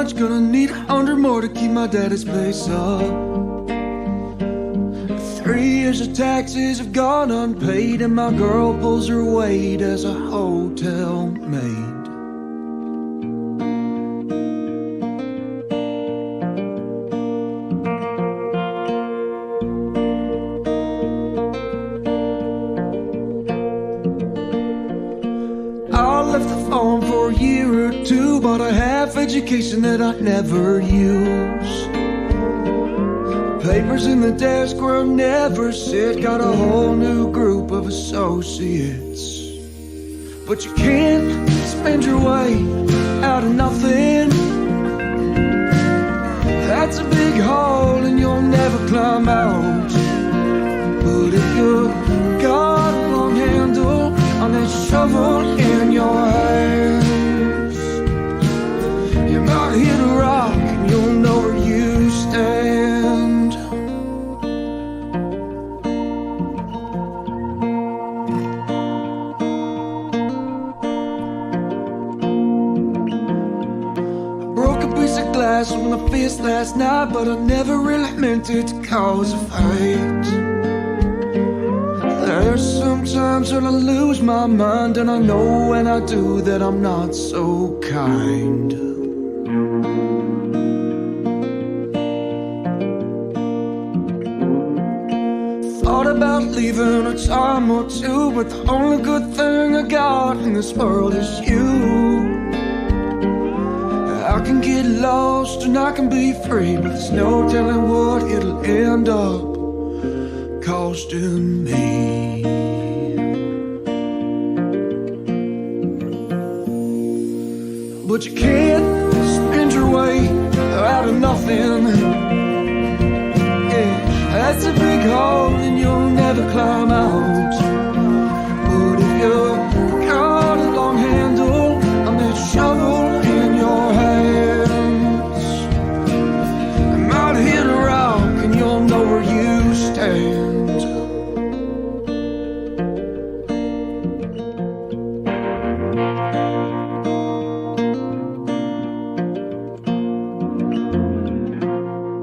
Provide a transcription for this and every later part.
much, gonna need 100 more to keep my daddy's place up. 3 years of taxes have gone unpaid, and my girl pulls her weight as a hotel maid. For a year or two, bought a half education that I never use. Papers in the desk where I never sit, got a whole new group of associates. But you can't spend your way out of nothing. That's a big hole and you'll never climb out. But if you got a long handle on that shovel in your hands, you might hit a rock and you'll know where you stand. I broke a piece of glass with my fist last night, but I never really meant it to cause a fight. There's sometimes when I lose my mind, and I know when I do that I'm not so kind. Thought about leaving a time or two, but the only good thing I got in this world is you. I can get lost and I can be free, but there's no telling what it'll end up costing me. But you can't spend your way out of nothing. Yeah, that's a big hole and you'll never climb out. But if you got a long handle on that shovel in your hands, I might hit a rock and you'll know where you stand.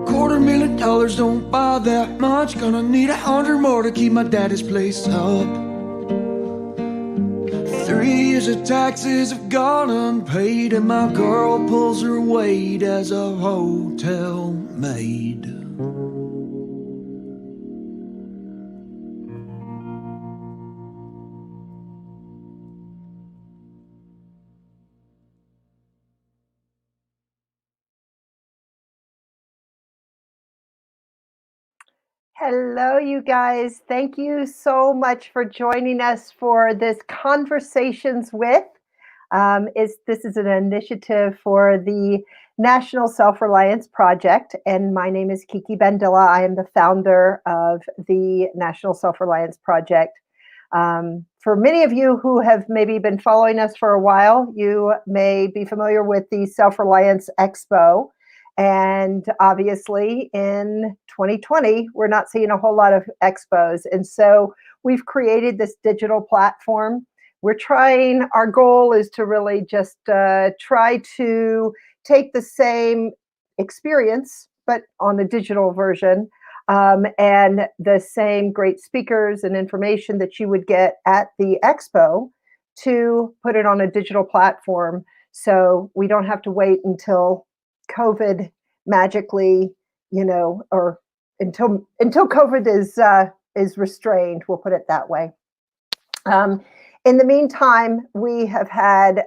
$250,000 don't buy that much, gonna need 100 more to keep my daddy's place up. 3 years of taxes have gone unpaid, and my girl pulls her weight as a hotel maid. Hello, you guys. Thank you so much for joining us for this Conversations With. This is an initiative for the National Self-Reliance Project, and my name is Kiki Bandilla. I am the founder of the National Self-Reliance Project. For many of you who have maybe been following us for a while, you may be familiar with the Self-Reliance Expo. And obviously in 2020, we're not seeing a whole lot of expos. And so we've created this digital platform. Our goal is to really just try to take the same experience, but on a digital version, and the same great speakers and information that you would get at the expo, to put it on a digital platform. So we don't have to wait until COVID magically, or until COVID is restrained, we'll put it that way. In the meantime, we have had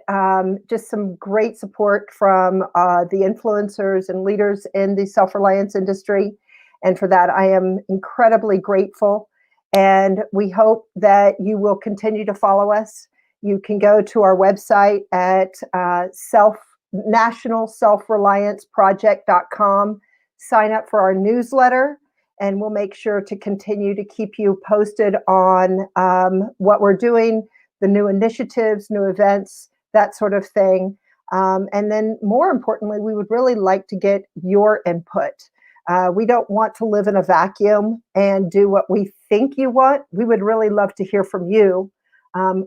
just some great support from the influencers and leaders in the self-reliance industry. And for that, I am incredibly grateful. And we hope that you will continue to follow us. You can go to our website at nationalselfrelianceproject.com, sign up for our newsletter, and we'll make sure to continue to keep you posted on what we're doing, the new initiatives, new events, that sort of thing. And then more importantly, we would really like to get your input. We don't want to live in a vacuum and do what we think you want. We would really love to hear from you.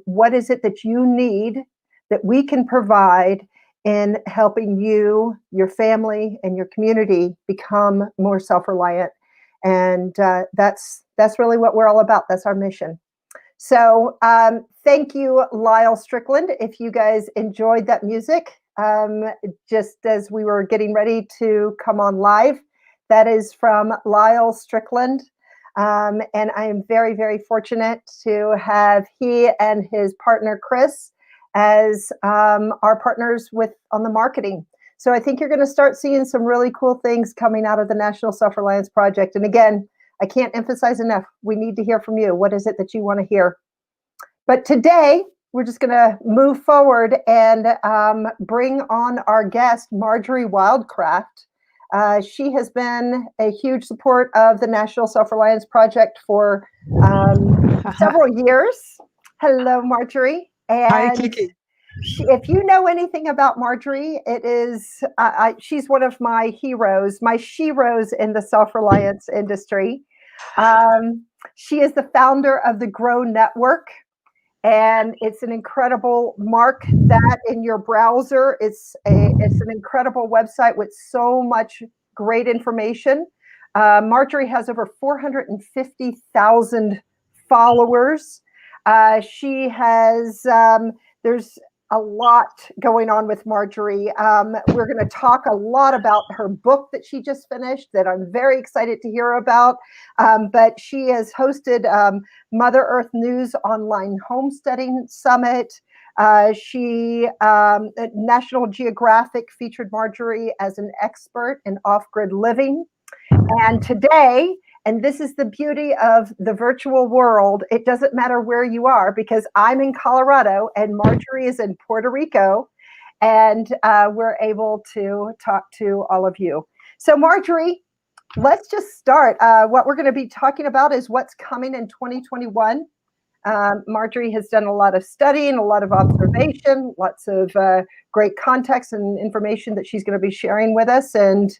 What is it that you need that we can provide in helping you, your family, and your community become more self-reliant. And that's really what we're all about. That's our mission. So thank you, Lyle Strickland. If you guys enjoyed that music, just as we were getting ready to come on live, that is from Lyle Strickland. And I am very, very fortunate to have he and his partner, Chris, as our partners on the marketing. So I think you're going to start seeing some really cool things coming out of the National Self-Reliance Project. And again, I can't emphasize enough, we need to hear from you. What is it that you want to hear? But today, we're just going to move forward and bring on our guest, Marjory Wildcraft. She has been a huge support of the National Self-Reliance Project for several years. Hello, Marjory. And hi, Kiki. If you know anything about Marjory, it is she's one of my heroes, my sheroes in the self-reliance industry. She is the founder of the Grow Network, and it's an incredible mark that in your browser. It's an incredible website with so much great information. Marjory has over 450,000 followers. She has there's a lot going on with Marjory. We're going to talk a lot about her book that she just finished that I'm very excited to hear about. But she has hosted Mother Earth News Online Homesteading Summit. National Geographic featured Marjory as an expert in off-grid living. And today, and this is the beauty of the virtual world, it doesn't matter where you are, because I'm in Colorado and Marjory is in Puerto Rico, and we're able to talk to all of you. So Marjory, let's just start. What we're going to be talking about is what's coming in 2021. Marjory has done a lot of studying, a lot of observation, lots of great context and information that she's going to be sharing with us. And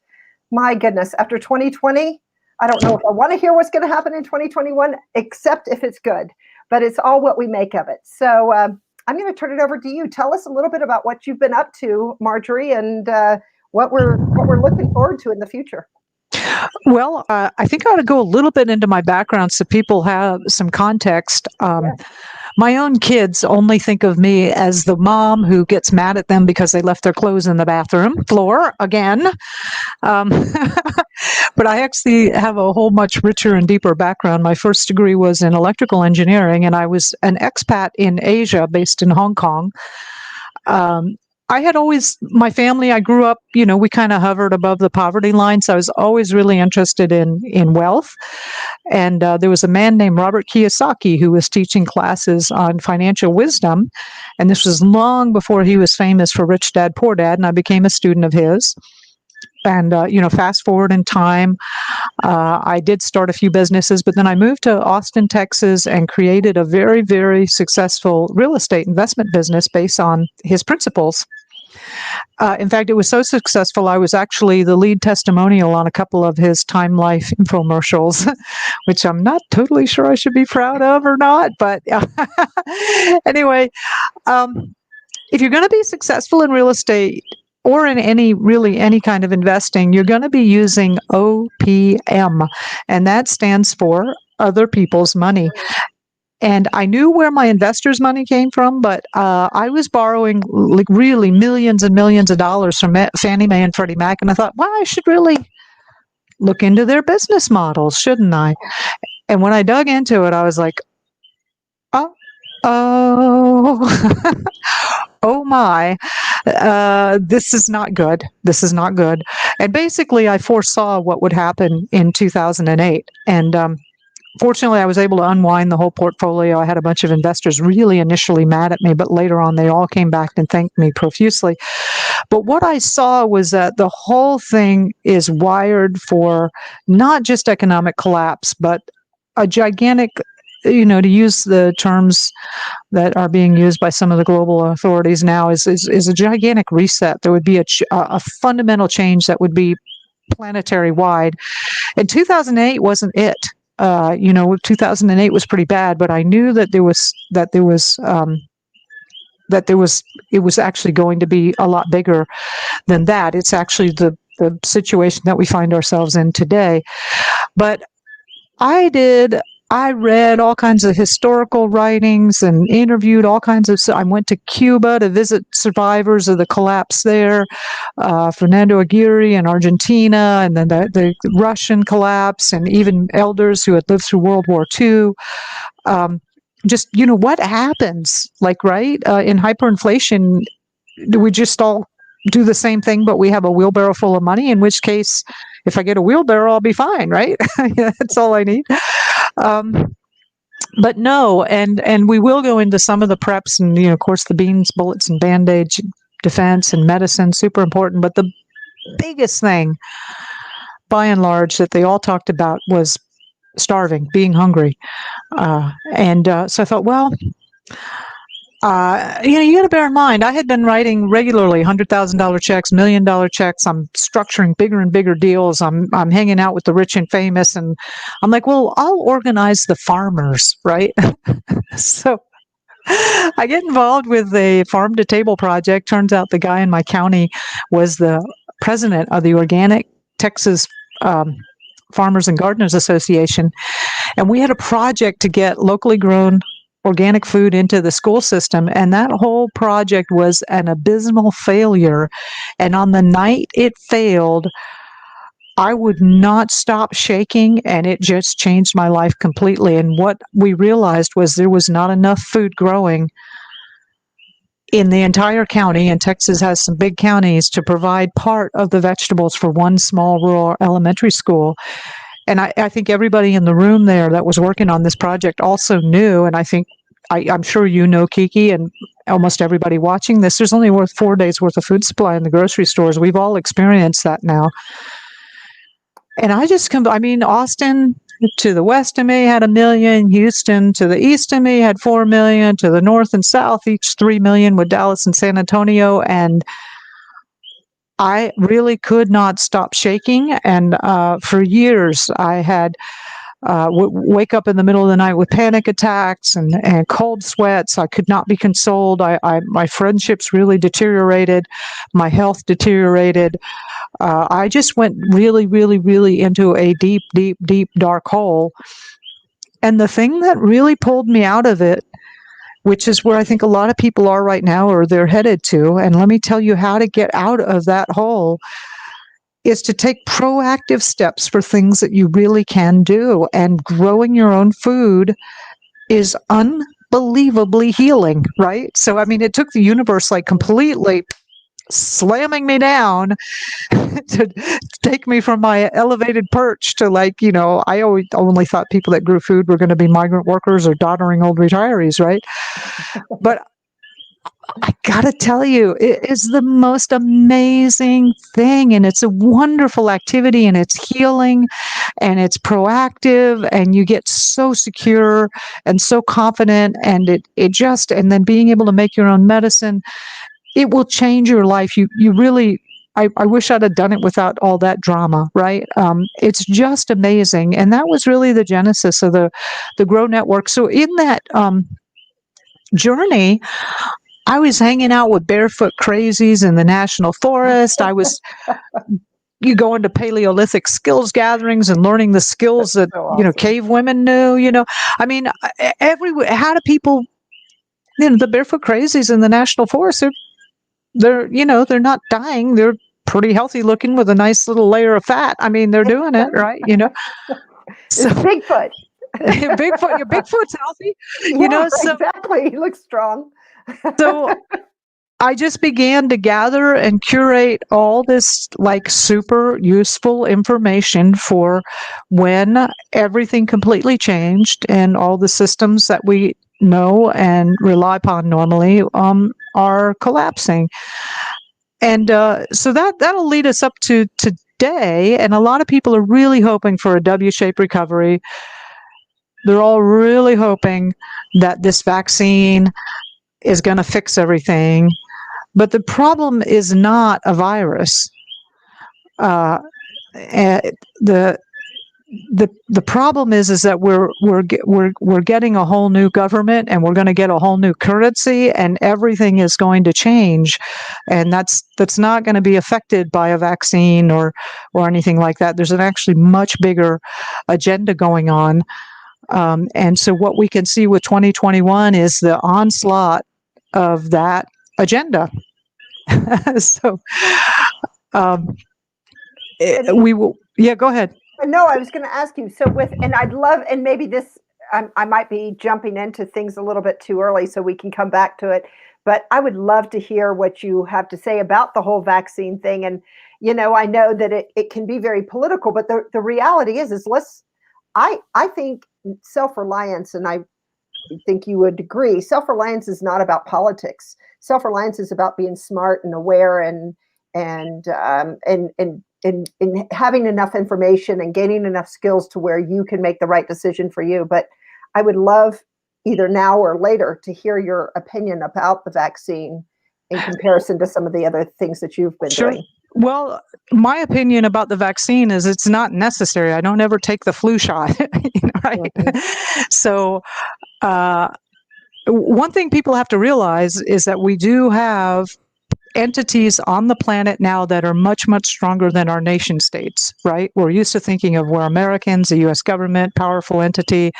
my goodness, after 2020, I don't know if I want to hear what's going to happen in 2021, except if it's good, but it's all what we make of it. So I'm going to turn it over to you. Tell us a little bit about what you've been up to, Marjory, and what we're looking forward to in the future. Well, I think I ought to go a little bit into my background so people have some context. My own kids only think of me as the mom who gets mad at them because they left their clothes in the bathroom floor again. But I actually have a whole much richer and deeper background. My first degree was in electrical engineering, and I was an expat in Asia based in Hong Kong. I had always, my family, I grew up, we kind of hovered above the poverty line. So I was always really interested in wealth. And there was a man named Robert Kiyosaki who was teaching classes on financial wisdom. And this was long before he was famous for Rich Dad, Poor Dad. And I became a student of his. And, fast forward in time, I did start a few businesses, but then I moved to Austin, Texas, and created a very, very successful real estate investment business based on his principles. In fact, it was so successful, I was actually the lead testimonial on a couple of his Time Life infomercials, which I'm not totally sure I should be proud of or not. But anyway, if you're going to be successful in real estate, or in any kind of investing, you're going to be using OPM, and that stands for other people's money. And I knew where my investors' money came from, but I was borrowing like really millions and millions of dollars from Fannie Mae and Freddie Mac, and I thought, well, I should really look into their business models, shouldn't I? And when I dug into it, I was like, oh, oh my, this is not good. This is not good. And basically, I foresaw what would happen in 2008. And fortunately, I was able to unwind the whole portfolio. I had a bunch of investors really initially mad at me, but later on, they all came back and thanked me profusely. But what I saw was that the whole thing is wired for not just economic collapse, but a gigantic, to use the terms that are being used by some of the global authorities now, is a gigantic reset. There would be a fundamental change that would be planetary wide. And 2008 wasn't it. 2008 was pretty bad, but I knew that there was that it was actually going to be a lot bigger than that. It's actually the situation that we find ourselves in today. But I read all kinds of historical writings and interviewed all kinds of. I went to Cuba to visit survivors of the collapse there, Fernando Aguirre in Argentina, and then the Russian collapse, and even elders who had lived through World War II. Just, what happens, like, right, in hyperinflation, do we just all do the same thing, but we have a wheelbarrow full of money, in which case, if I get a wheelbarrow, I'll be fine, right? That's all I need. But no, and we will go into some of the preps, and of course the beans, bullets, and bandage defense and medicine, super important. But the biggest thing, by and large, that they all talked about was starving, being hungry, and so I thought, well, you got to bear in mind, I had been writing regularly $100,000 checks, $1 million checks. I'm structuring bigger and bigger deals. I'm hanging out with the rich and famous, and I'm like, well, I'll organize the farmers, right? So I get involved with a farm to table project. Turns out the guy in my county was the president of the Organic Texas Farmers and Gardeners Association, and we had a project to get locally grown organic food into the school system, and that whole project was an abysmal failure. And on the night it failed, I would not stop shaking, and it just changed my life completely. And what we realized was there was not enough food growing in the entire county, and Texas has some big counties, to provide part of the vegetables for one small rural elementary school. And I think everybody in the room there that was working on this project also knew, and I'm sure Kiki, and almost everybody watching this, there's only 4 days worth of food supply in the grocery stores. We've all experienced that now. And Austin to the west of me had 1 million, Houston to the east of me had 4 million, to the north and south, each 3 million, with Dallas and San Antonio. And I really could not stop shaking. And for years, I had wake up in the middle of the night with panic attacks and cold sweats. I could not be consoled. My friendships really deteriorated. My health deteriorated. I just went really, really, really into a deep, deep, deep, dark hole. And the thing that really pulled me out of it, which is where I think a lot of people are right now, or they're headed to, and let me tell you how to get out of that hole, is to take proactive steps for things that you really can do. And growing your own food is unbelievably healing, right? So, it took the universe like completely slamming me down to take me from my elevated perch to I always only thought people that grew food were going to be migrant workers or doddering old retirees, right? But I gotta tell you, it is the most amazing thing, and it's a wonderful activity, and it's healing, and it's proactive, and you get so secure and so confident, and and then being able to make your own medicine, it will change your life. You really, I wish I'd have done it without all that drama, right? It's just amazing, and that was really the genesis of the Grow Network. So in that journey, I was hanging out with barefoot crazies in the national forest. I was going to Paleolithic skills gatherings and learning the skills that so awesome. Cave women knew. How do people? The barefoot crazies in the national forest, they're not dying. They're pretty healthy looking with a nice little layer of fat. They're doing it right. So Bigfoot. Bigfoot's healthy. Exactly. He looks strong. So I just began to gather and curate all this super useful information for when everything completely changed and all the systems that we know and rely upon normally are collapsing. And so that'll lead us up to today. And a lot of people are really hoping for a W-shaped recovery. They're all really hoping that this vaccine is going to fix everything. But the problem is not a virus. The the problem is that we're getting a whole new government, and we're going to get a whole new currency, and everything is going to change, and that's not going to be affected by a vaccine or anything like that. There's an actually much bigger agenda going on, and so what we can see with 2021 is the onslaught of that agenda. So we will. Yeah, go ahead. No, I was going to ask you. So and I'd love, and maybe this, I might be jumping into things a little bit too early, so we can come back to it. But I would love to hear what you have to say about the whole vaccine thing. And, I know that it can be very political, but the reality is I think self-reliance, and I think you would agree, self-reliance is not about politics. Self-reliance is about being smart and aware and having enough information and gaining enough skills to where you can make the right decision for you. But I would love, either now or later, to hear your opinion about the vaccine in comparison to some of the other things that you've been doing. Well, my opinion about the vaccine is it's not necessary. I don't ever take the flu shot, right? Mm-hmm. So one thing people have to realize is that we do have entities on the planet now that are much, much stronger than our nation states, right? We're used to thinking of we're Americans, the U.S. government, powerful entity,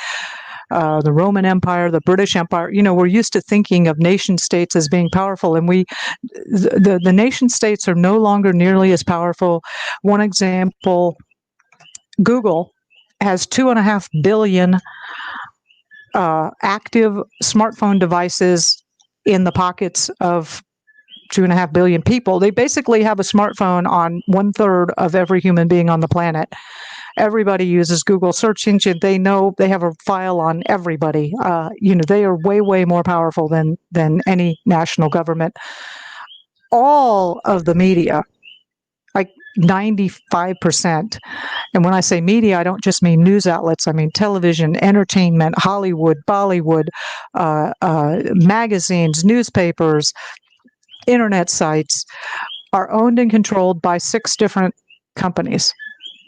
the Roman Empire, the British Empire. We're used to thinking of nation states as being powerful, and the nation states are no longer nearly as powerful. One example, Google has 2.5 billion active smartphone devices in the pockets of 2.5 billion people. They basically have a smartphone on 1/3 of every human being on the planet. Everybody uses Google search engine. They know they have a file on everybody. They are way, way more powerful than any national government. All of the media, like 95%. And when I say media, I don't just mean news outlets. I mean television, entertainment, Hollywood, Bollywood, magazines, newspapers, internet sites are owned and controlled by 6 different companies.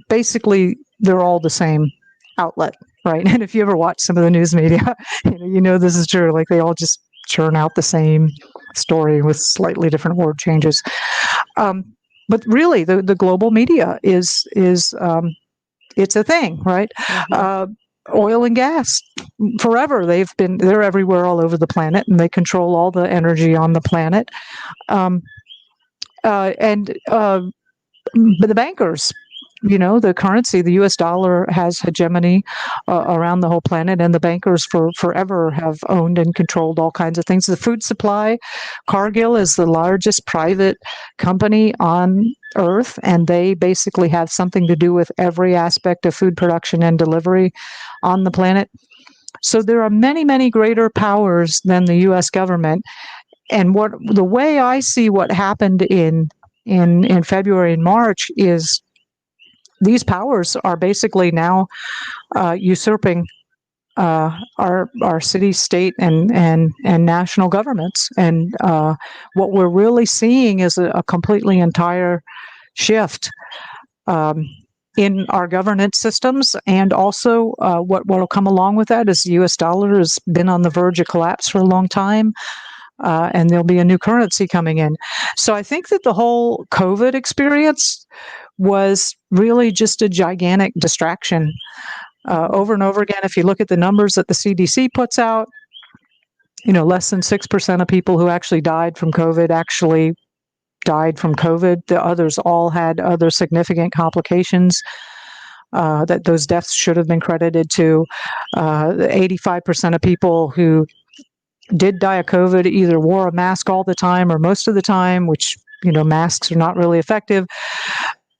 Basically, they're all the same outlet, right? And if you ever watch some of the news media, this is true. Like, they all just churn out the same story with slightly different word changes. But really, the global media is it's a thing, right? Mm-hmm. Oil and gas, forever they're everywhere, all over the planet, and they control all the energy on the planet. But the bankers, the currency, the U.S. dollar has hegemony around the whole planet, and the bankers forever have owned and controlled all kinds of things. The food supply, Cargill is the largest private company on Earth, and they basically have something to do with every aspect of food production and delivery on the planet. So there are many, many greater powers than the U.S. government. And the way I see what happened in February and March is these powers are basically now usurping our city, state, and national governments. And what we're really seeing is a completely entire shift in our governance systems, and also what will come along with that is the U.S. dollar has been on the verge of collapse for a long time. And there'll be a new currency coming in. So I think that the whole COVID experience was really just a gigantic distraction. Over and over again, if you look at the numbers that the CDC puts out, less than 6% of people who actually died from COVID actually died from COVID. The others all had other significant complications that those deaths should have been credited to. 85% of people who did die of COVID either wore a mask all the time or most of the time, which, masks are not really effective.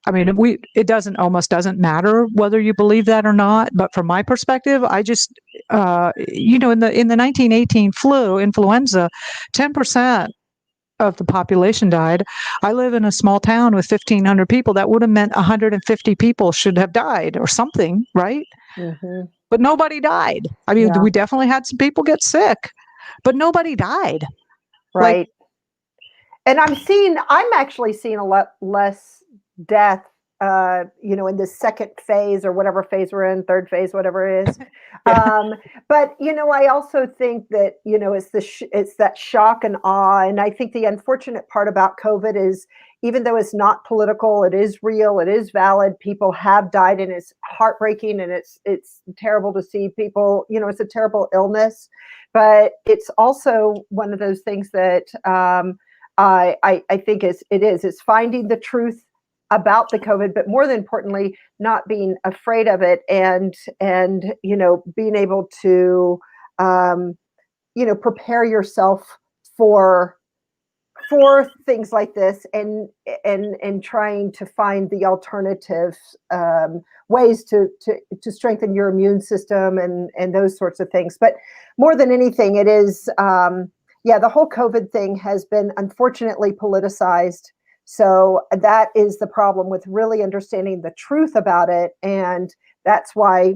I mean, it almost doesn't matter whether you believe that or not. But from my perspective, I just, in the 1918 influenza, 10% of the population died. I live in a small town with 1,500 people. That would have meant 150 people should have died or something, right? Mm-hmm. But nobody died. I mean, we definitely had some people get sick, but nobody died. Right. And I'm actually seeing a lot less death in the second phase or whatever phase we're in, third phase, whatever it is. Yeah. But I also think that it's that shock and awe, and I think the unfortunate part about COVID is, even though it's not political, it is real, it is valid. People have died, and it's heartbreaking, and it's terrible to see people. It's a terrible illness, but it's also one of those things that I think it's finding the truth about the COVID, but more than importantly, not being afraid of it, and being able to prepare yourself for things like this, and trying to find the alternative ways to strengthen your immune system, and those sorts of things. But more than anything, it is the whole COVID thing has been unfortunately politicized. So that is the problem with really understanding the truth about it. And that's why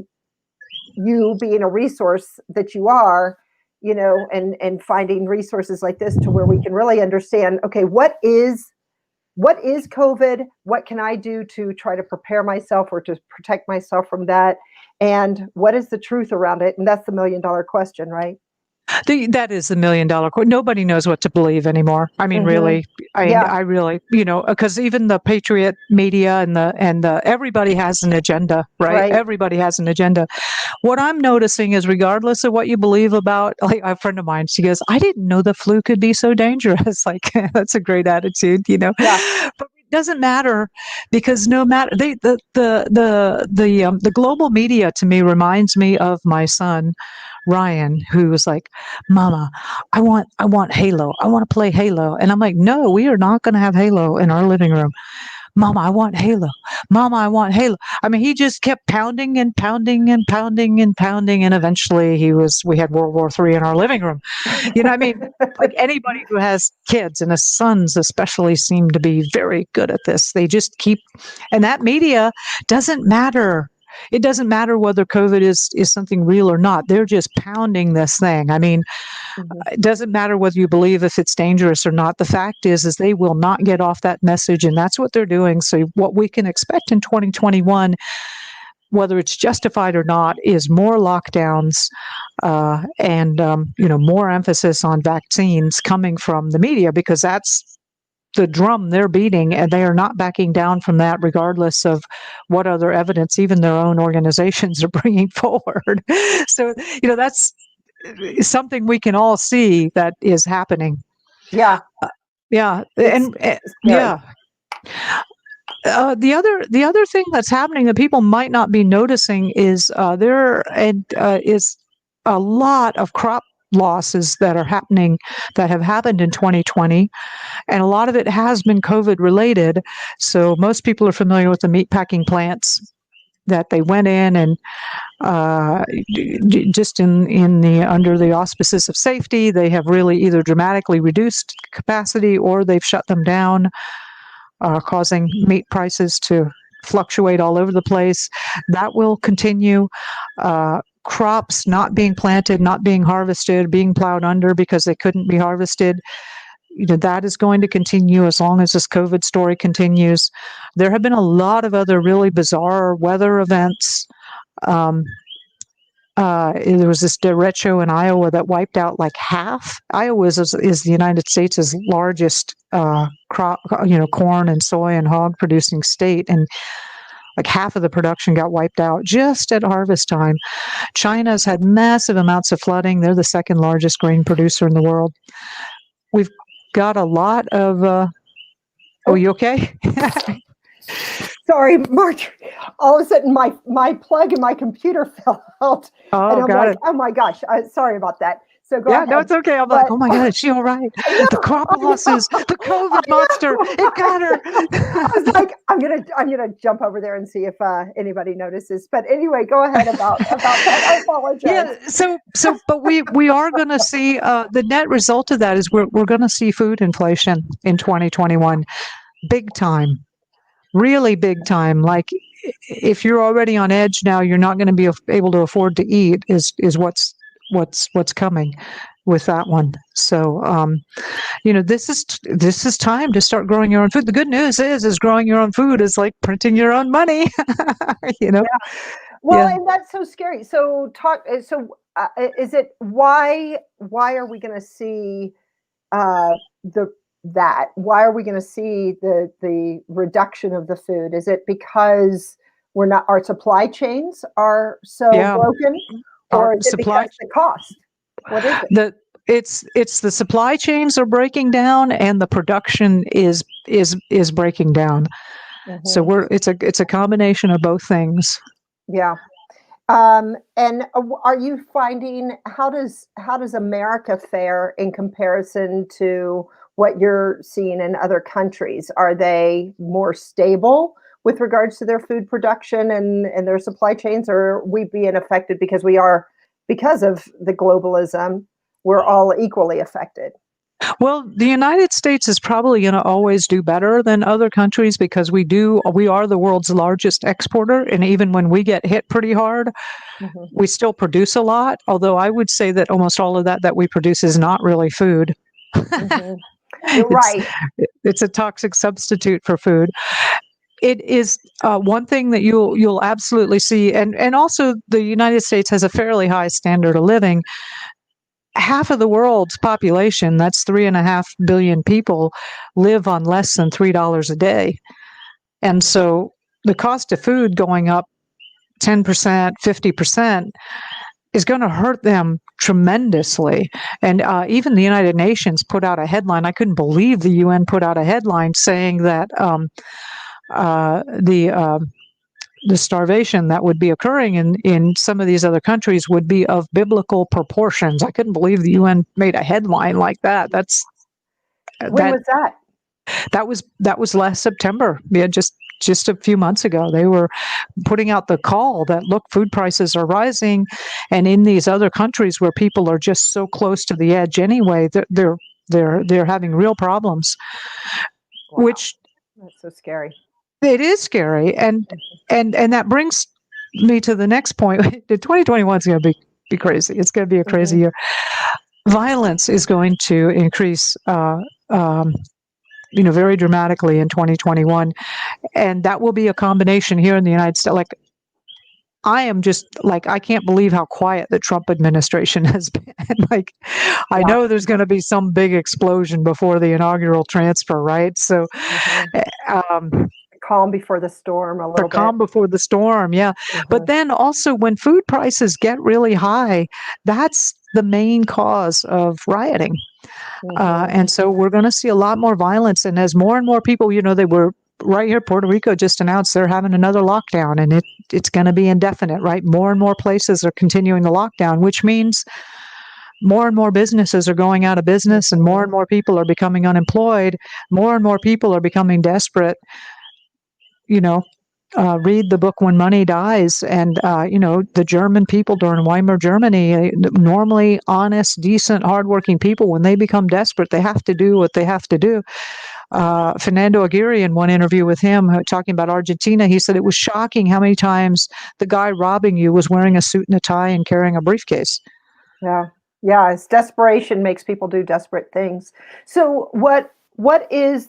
you, being a resource that you are, and finding resources like this to where we can really understand, okay, what is COVID? What can I do to try to prepare myself or to protect myself from that? And what is the truth around it? And that's the $1 million question, right? That is the $1 million question. Nobody knows what to believe anymore. I mean, really, I really, because even the patriot media and the everybody has an agenda, right? Everybody has an agenda. What I'm noticing is, regardless of what you believe about, like a friend of mine, she goes, "I didn't know the flu could be so dangerous." Like, that's a great attitude, Yeah. But it doesn't matter, because no matter the global media, to me, reminds me of my son Ryan, who was like, "Mama, I want Halo. I want to play Halo." And I'm like, "No, we are not going to have Halo in our living room." "Mama, I want Halo. Mama, I want Halo." I mean, he just kept pounding and pounding and pounding and pounding, and eventually we had World War III in our living room. I mean, like anybody who has kids, and his sons especially seem to be very good at this. They just keep, and that media doesn't matter. It doesn't matter whether COVID is something real or not. They're just pounding this thing. I mean, it doesn't matter whether you believe if it's dangerous or not. The fact is they will not get off that message, and that's what they're doing. So what we can expect in 2021, whether it's justified or not, is more lockdowns and more emphasis on vaccines coming from the media, because that's the drum they're beating, and they are not backing down from that, regardless of what other evidence even their own organizations are bringing forward. So, that's something we can all see that is happening. Yeah. Yeah. The other thing that's happening that people might not be noticing is there is a lot of crop losses that have happened in 2020, and a lot of it has been COVID related. So most people are familiar with the meatpacking plants that they went in and just under the auspices of safety, they have really either dramatically reduced capacity or they've shut them down, causing meat prices to fluctuate all over the place. That will continue. Crops not being planted, not being harvested, being plowed under because they couldn't be harvested. That is going to continue as long as this COVID story continues. There have been a lot of other really bizarre weather events. There was this derecho in Iowa that wiped out like half. Iowa is the United States' largest crop, corn and soy and hog producing state, and like half of the production got wiped out just at harvest time. China's had massive amounts of flooding. They're the second largest grain producer in the world. We've got a lot of. Oh, you okay? Sorry, Marjory. All of a sudden, my plug in my computer fell out, and I'm like, "Oh my gosh!" Sorry about that. So go ahead. No, it's okay. I'm like, "Oh my God, is she all right?" The crop losses, the COVID monster, it got her. I was like, I'm gonna jump over there and see if anybody notices. But anyway, go ahead about that. I apologize. Yeah. But we are going to see the net result of that is we're going to see food inflation in 2021, big time, really big time. Like, if you're already on edge now, you're not going to be able to afford to eat. Is what's coming. with that one. So, this is time to start growing your own food. The good news is growing your own food is like printing your own money. you know, Yeah. Well, yeah, and that's so scary. So is it why are we going to see the that? Why are we going to see the reduction of the food? Is it because our supply chains are so yeah. broken, Our or is it supply because the cost? What is it? the it's the supply chains are breaking down and the production is breaking down. So Hmm. it's a combination of both things. Yeah. And are you finding how does America fare in comparison to what you're seeing in other countries? Are they more stable with regards to their food production and their supply chains, or are we being affected because of the globalism? We're all equally affected. Well, the United States is probably going to always do better than other countries because we are the world's largest exporter, and even when we get hit pretty hard, Hmm. we still produce a lot. Although I would say that almost all of that we produce is not really food. Hmm. You're it's right. it's a toxic substitute for food. It is one thing that you'll absolutely see, and also the United States has a fairly high standard of living. Half of the world's population, that's 3.5 billion people, live on less than $3 a day. And so the cost of food going up 10%, 50% is going to hurt them tremendously. And even the United Nations put out a headline. I couldn't believe the UN put out a headline saying that uh, the uh, the starvation that would be occurring in some of these other countries would be of biblical proportions. I couldn't believe the UN made a headline like that. When That was that? that was last September. Yeah, just a few months ago, they were putting out the call that look, food prices are rising, and in these other countries where people are just so close to the edge anyway, they're having real problems, Wow, which that's so scary. it is scary, and that brings me to the next point. The 2021 is going to be crazy. It's going to be a crazy Hmm. year. Violence is going to increase, um, very dramatically in 2021, and that will be a combination here in the United States. Like I am just like I can't believe how quiet the Trump administration has been. Like I Yeah. know there's going to be some big explosion before the inaugural transfer, right? So, Hmm. eh, um, Calm before the storm a the little bit. calm before the storm, yeah. But Hmm. then also when food prices get really high, that's the main cause of rioting. Hmm. And so we're going to see a lot more violence. And as more and more people, they were right here, Puerto Rico just announced they're having another lockdown, and it's going to be indefinite, right? More and more places are continuing the lockdown, which means more and more businesses are going out of business, and more Hmm. and more people are becoming unemployed. More and more people are becoming desperate. You know, read the book When Money Dies, and the German people during Weimar Germany, normally honest, decent, hardworking people, when they become desperate, they have to do what they have to do. Fernando Aguirre, in one interview with him, talking about Argentina, he said it was shocking how many times the guy robbing you was wearing a suit and a tie and carrying a briefcase. Yeah. Yeah. It's desperation makes people do desperate things. So what is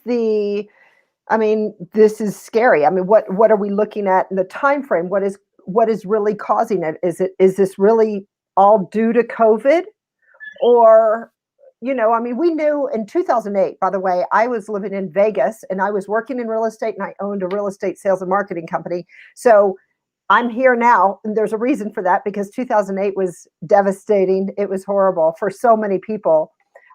I mean, this is scary. I mean, what are we looking at in the time frame? What is really causing it? Is this really all due to COVID? Or, I mean, we knew in 2008, by the way, I was living in Vegas and I was working in real estate and I owned a real estate sales and marketing company. So I'm here now, and there's a reason for that because 2008 was devastating. It was horrible for so many people.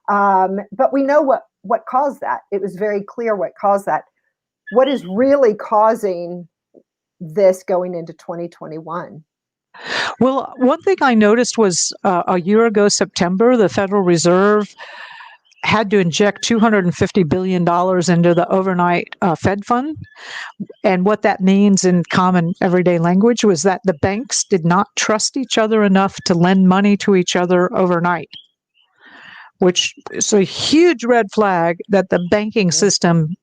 But we know what caused that. It was very clear what caused that. What is really causing this going into 2021? Well, one thing I noticed was a year ago, September, the Federal Reserve had to inject $250 billion into the overnight Fed fund. And what that means in common everyday language was that the banks did not trust each other enough to lend money to each other overnight, which is a huge red flag that the banking system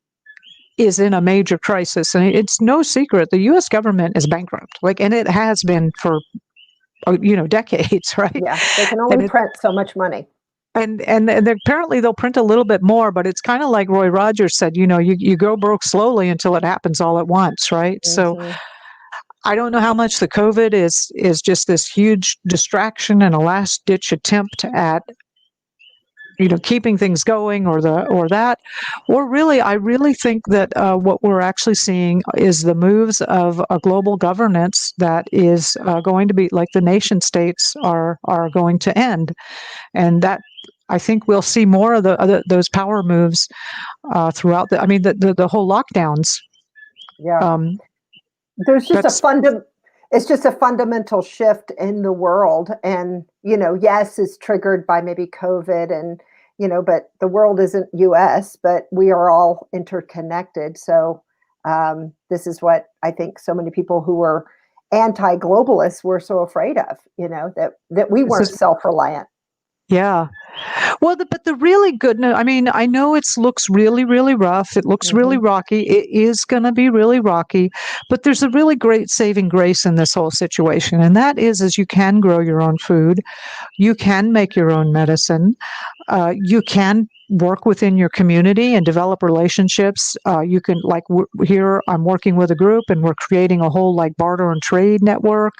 is in a major crisis. And it's no secret the US government is bankrupt, and it has been for decades, right? Yeah, they can only And it print so much money. and apparently they'll print a little bit more, but it's kind of like Roy Rogers said, you go broke slowly until it happens all at once, right? So Hmm. I don't know how much the COVID is just this huge distraction and a last ditch attempt at keeping things going, or that, or really, I really think that what we're actually seeing is the moves of a global governance that is going to be like the nation states are going to end, and that I think we'll see more of those power moves throughout the whole lockdowns. Yeah. Um, There's just that's it's just a fundamental shift in the world. And, yes, it's triggered by maybe COVID and, but the world isn't US, but we are all interconnected. So this is what I think so many people who were anti-globalists were so afraid of, that we this weren't is self-reliant. Yeah. Well, but the really good news, I mean, I know it looks really, really rough. It looks really Hmm. rocky. It is going to be really rocky, but there's a really great saving grace in this whole situation. And that is you can grow your own food. You can make your own medicine. You can work within your community and develop relationships. You can, like here, I'm working with a group and we're creating a whole like barter and trade network.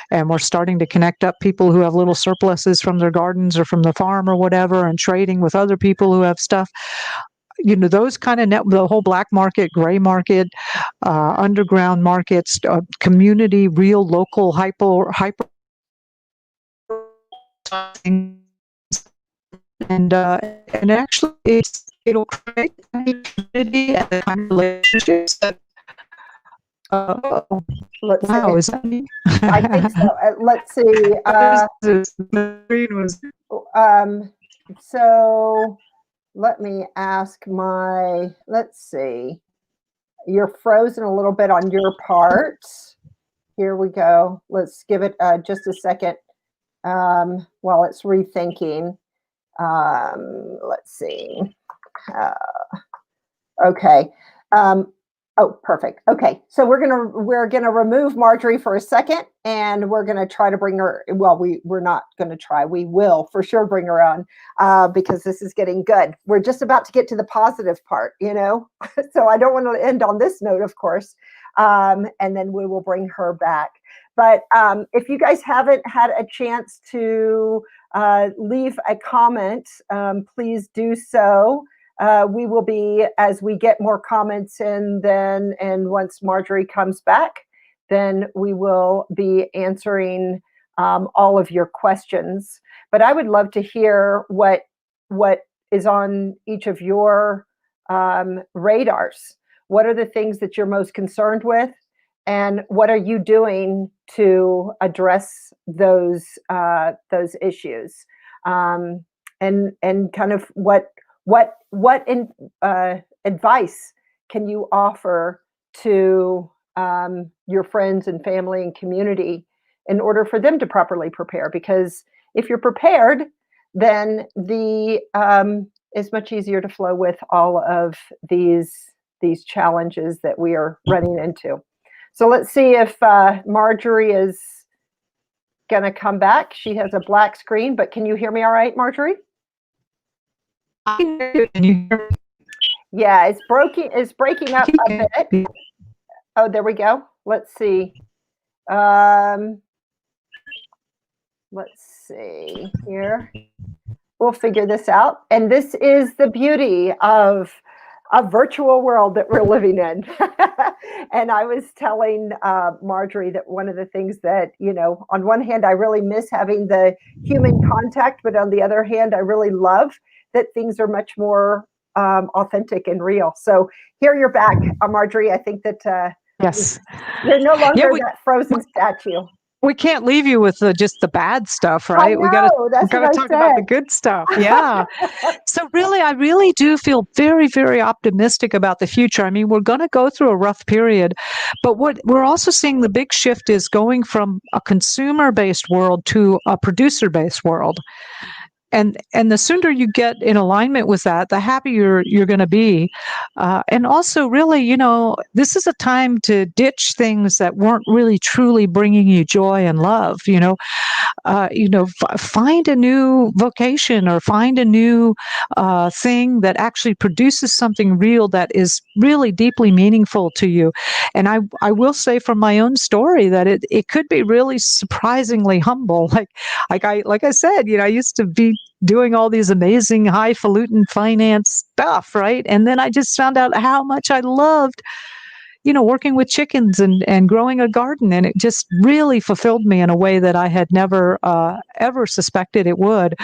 And we're starting to connect up people who have little surpluses from their gardens or from the farm or whatever, and trading with other people who have stuff. Those kind of the whole black market, gray market, underground markets, community, real local hyper and actually it'll create a community and the kind of relationships that Let's see. wow, is that me? I think so. Let's see. The screen was So let me ask let's see. You're frozen a little bit on your part. Here we go. Let's give it just a second while it's rethinking. Let's see. Uh, okay. Oh, perfect. Okay, so we're gonna remove Marjory for a second, and we're gonna try to bring her. Well, we're not gonna try. We will for sure bring her on because this is getting good. We're just about to get to the positive part, so I don't want to end on this note, of course. And then we will bring her back. But if you guys haven't had a chance to leave a comment, please do so. We will be, as we get more comments in, and once Marjory comes back, then we will be answering all of your questions. But I would love to hear what is on each of your radars. What are the things that you're most concerned with, and what are you doing to address those issues? And kind of what advice can you offer to your friends and family and community in order for them to properly prepare? Because if you're prepared, then it's much easier to flow with all of these challenges that we are running into. So let's see if Marjory is going to come back. She has a black screen, but can you hear me all right, Marjory? I can hear you. Can you hear me? Yeah, it's breaking up a bit. Oh, there we go. Let's see. Let's see here. We'll figure this out. And this is the beauty of a virtual world that we're living in. And I was telling Marjory that one of the things that, on one hand, I really miss having the human contact, but on the other hand, I really love that things are much more authentic and real. So here you're back, Marjory. I think that Yes. you're no longer that frozen statue. We can't leave you with just the bad stuff, I right? know, We got that's to what I talk about the said. good stuff. Yeah. So really, I really do feel very, very optimistic about the future. I mean, we're going to go through a rough period, but what we're also seeing, the big shift is going from a consumer-based world to a producer-based world. and the sooner you get in alignment with that, the happier you're going to be. And also, really, this is a time to ditch things that weren't really truly bringing you joy and love. Find a new vocation or find a new thing that actually produces something real that is really deeply meaningful to you. And I will say from my own story that it could be really surprisingly humble. Like I said, I used to be doing all these amazing highfalutin finance stuff, right? And then I just found out how much I loved working with chickens and growing a garden. And it just really fulfilled me in a way that I had never ever suspected it would.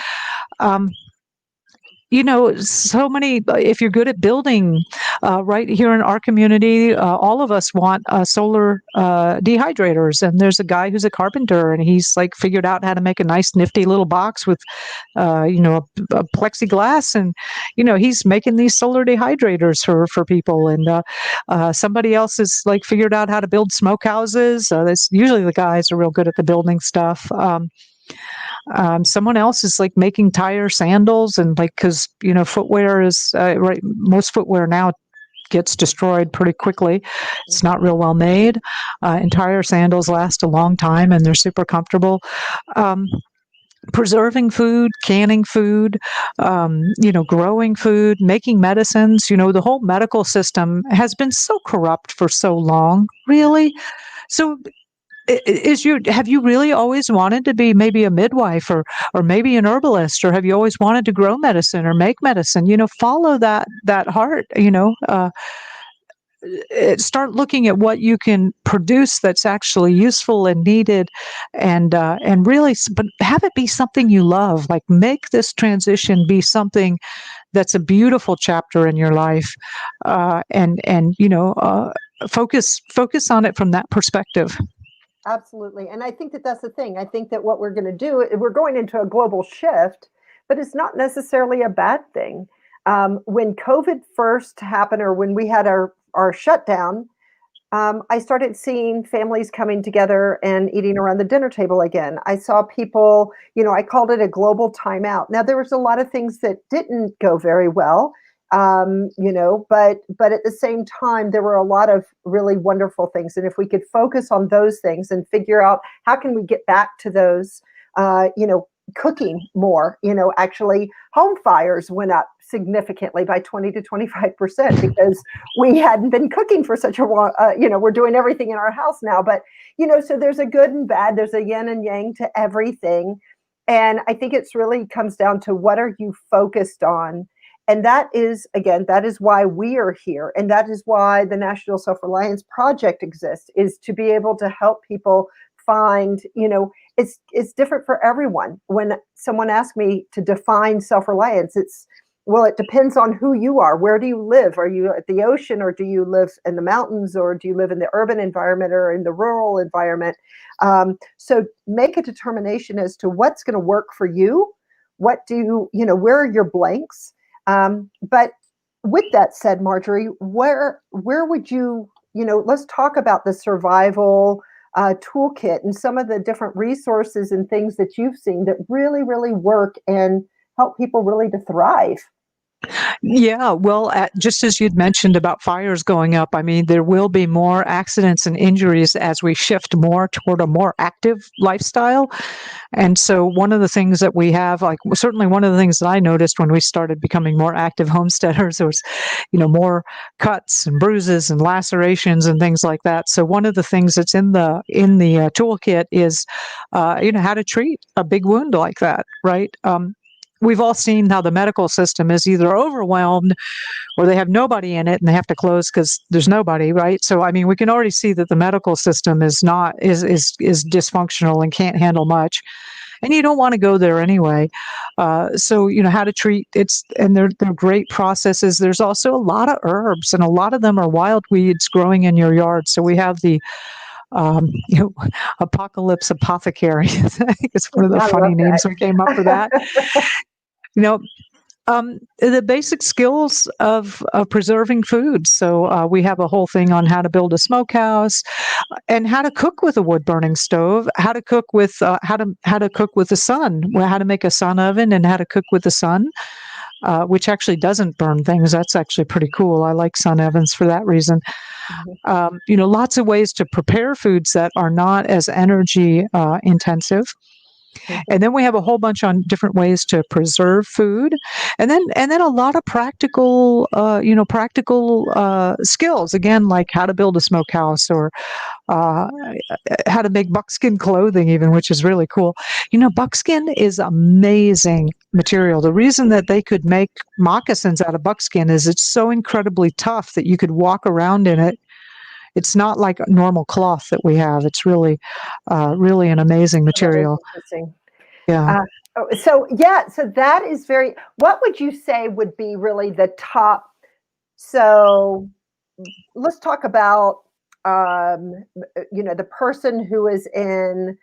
Um, so many, if you're good at building, right here in our community, all of us want solar dehydrators. And there's a guy who's a carpenter, and he's like figured out how to make a nice, nifty little box with, a plexiglass. And, he's making these solar dehydrators for people. And somebody else has like figured out how to build smokehouses. That's usually the guys are real good at the building stuff. Someone else is like making tire sandals, and like, because footwear is right. Most footwear now gets destroyed pretty quickly. It's not real well made. And tire sandals last a long time, and they're super comfortable. Preserving food, canning food, growing food, making medicines. The whole medical system has been so corrupt for so long, really. So have you really always wanted to be maybe a midwife or maybe an herbalist, or have you always wanted to grow medicine or make medicine? Follow that heart. Start looking at what you can produce that's actually useful and needed, and really, but have it be something you love. Like, make this transition be something that's a beautiful chapter in your life, and focus on it from that perspective. Absolutely. And I think that that's the thing. I think that what we're going to do, we're going into a global shift, but it's not necessarily a bad thing. When COVID first happened, or when we had our shutdown, I started seeing families coming together and eating around the dinner table again. I saw people, I called it a global timeout. Now, there was a lot of things that didn't go very well. But at the same time, there were a lot of really wonderful things. And if we could focus on those things and figure out how can we get back to those, cooking more, actually home fires went up significantly by 20 to 25% because we hadn't been cooking for such a while. We're doing everything in our house now, but, so there's a good and bad, there's a yin and yang to everything. And I think it's really comes down to what are you focused on? And that is why we are here. And that is why the National Self-Reliance Project exists, is to be able to help people find, it's different for everyone. When someone asks me to define self-reliance, it depends on who you are. Where do you live? Are you at the ocean, or do you live in the mountains, or do you live in the urban environment or in the rural environment? So make a determination as to what's going to work for you. Where are your blanks? But with that said, Marjory, where would you, let's talk about the survival toolkit and some of the different resources and things that you've seen that really, really work and help people really to thrive. Yeah, well, just as you'd mentioned about fires going up, I mean, there will be more accidents and injuries as we shift more toward a more active lifestyle. And so one of the things that we have, like certainly one of the things that I noticed when we started becoming more active homesteaders was, more cuts and bruises and lacerations and things like that. So one of the things that's in the toolkit is, how to treat a big wound like that, right? We've all seen how the medical system is either overwhelmed or they have nobody in it and they have to close because there's nobody, right? So, I mean, we can already see that the medical system is dysfunctional and can't handle much. And you don't want to go there anyway. So, how to treat and they're great processes. There's also a lot of herbs, and a lot of them are wild weeds growing in your yard. So we have the Apocalypse Apothecary. I think it's one of the funny names we came up with that. The basic skills of preserving food. So we have a whole thing on how to build a smokehouse, and how to cook with a wood burning stove, how to cook with how to cook with the sun, how to make a sun oven, and how to cook with the sun, which actually doesn't burn things. That's actually pretty cool. I like sun ovens for that reason. Lots of ways to prepare foods that are not as energy intensive. And then we have a whole bunch on different ways to preserve food, and then a lot of practical skills, again, like how to build a smokehouse, or uh, how to make buckskin clothing, even, which is really cool. Buckskin is amazing material. The reason that they could make moccasins out of buckskin is it's so incredibly tough that you could walk around in it. It's not like normal cloth that we have. It's really, really an amazing That is material. interesting. Yeah. So that is very, what would you say would be really the top? So let's talk about, the person who is in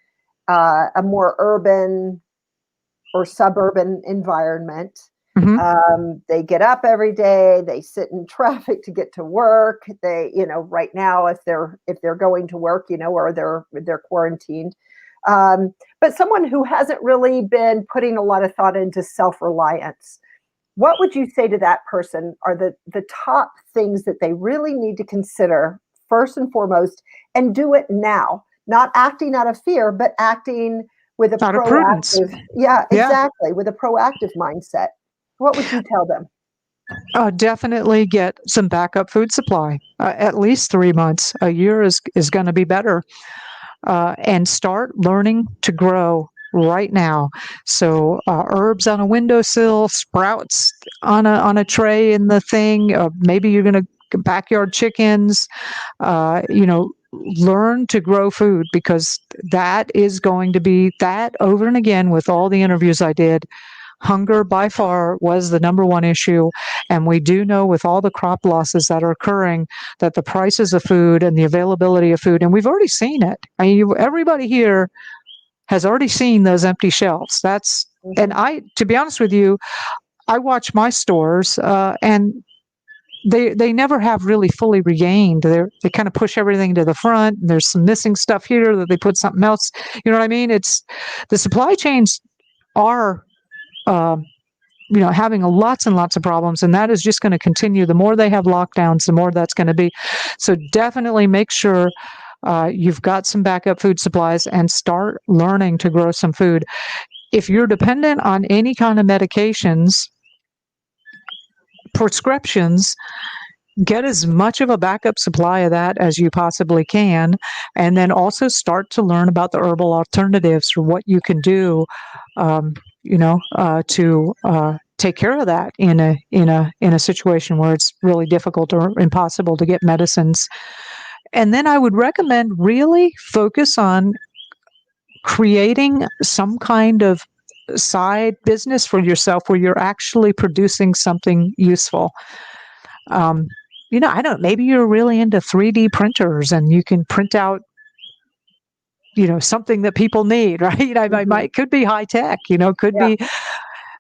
a more urban or suburban environment. They get up every day, they sit in traffic to get to work. They, right now, if they're going to work, or they're quarantined. But someone who hasn't really been putting a lot of thought into self-reliance, what would you say to that person are the top things that they really need to consider first and foremost, and do it now, not acting out of fear, but acting with a Out of prudence. exactly, with a proactive mindset? What would you tell them? Definitely get some backup food supply. At least 3 months. A year is going to be better. And start learning to grow right now. So herbs on a windowsill, sprouts on a tray in the thing. Maybe you're going to backyard chickens. Learn to grow food, because that is going to be that over and again with all the interviews I did. Hunger by far was the number one issue. And we do know, with all the crop losses that are occurring, that the prices of food and the availability of food, and we've already seen it. I mean, everybody here has already seen those empty shelves. And to be honest with you, I watch my stores, and they never have really fully regained. They kind of push everything to the front. And there's some missing stuff here that they put something else. You know what I mean? It's the supply chains are having lots and lots of problems, and that is just going to continue. The more they have lockdowns, the more that's going to be. So definitely make sure you've got some backup food supplies, and start learning to grow some food. If you're dependent on any kind of medications, prescriptions, get as much of a backup supply of that as you possibly can, and then also start to learn about the herbal alternatives, or what you can do to take care of that in a situation where it's really difficult or impossible to get medicines. And then I would recommend really focus on creating some kind of side business for yourself where you're actually producing something useful. Maybe you're really into 3D printers, and you can print out something that people need, right? Could be high tech, could be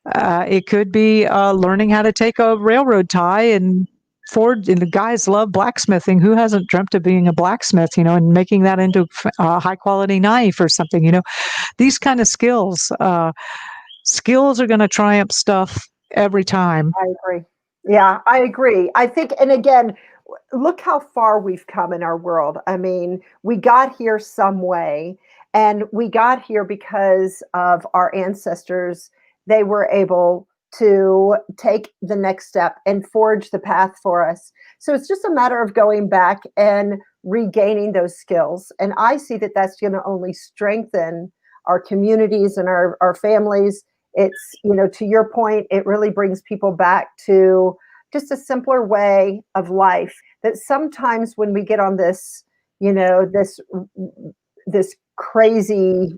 it could be learning how to take a railroad tie and forge. And the guys love blacksmithing. Who hasn't dreamt of being a blacksmith, and making that into a high quality knife or something? These kind of skills are going to triumph stuff every time. I agree. Yeah, I agree. I think, and again, look how far we've come in our world. I mean, we got here some way, and we got here because of our ancestors. They were able to take the next step and forge the path for us. So it's just a matter of going back and regaining those skills. And I see that that's going to only strengthen our communities and our families. It's, to your point, it really brings people back to just a simpler way of life, that sometimes when we get on this, this crazy,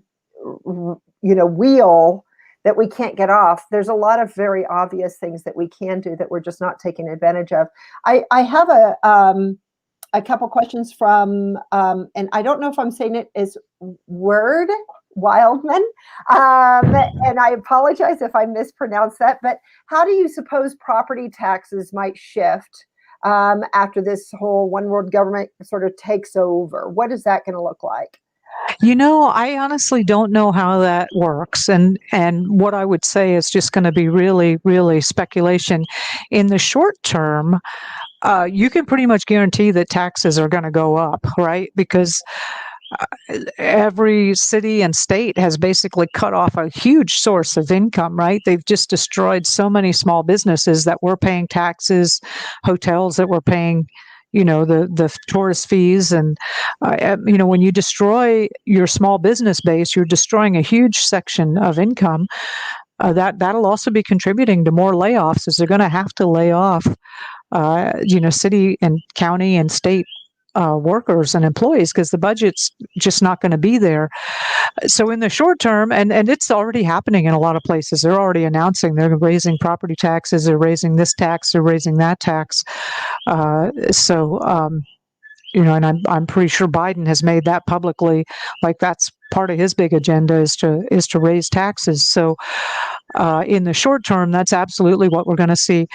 wheel that we can't get off, there's a lot of very obvious things that we can do that we're just not taking advantage of. I have a couple questions from, and I don't know if I'm saying it as Word Wildman. And I apologize if I mispronounced that, but how do you suppose property taxes might shift after this whole one world government sort of takes over? What is that going to look like? I honestly don't know how that works, and what I would say is just going to be really, really speculation. In the short term, you can pretty much guarantee that taxes are going to go up, right? Because every city and state has basically cut off a huge source of income, right? They've just destroyed so many small businesses that were paying taxes, hotels that were paying, the tourist fees. And, when you destroy your small business base, you're destroying a huge section of income. That'll also be contributing to more layoffs, as they're going to have to lay off, city and county and state workers and employees, because the budget's just not going to be there. So in the short term, and it's already happening in a lot of places, they're already announcing they're raising property taxes, they're raising this tax, they're raising that tax. And I'm pretty sure Biden has made that publicly, like that's part of his big agenda is to raise taxes. So in the short term, that's absolutely what we're going to see.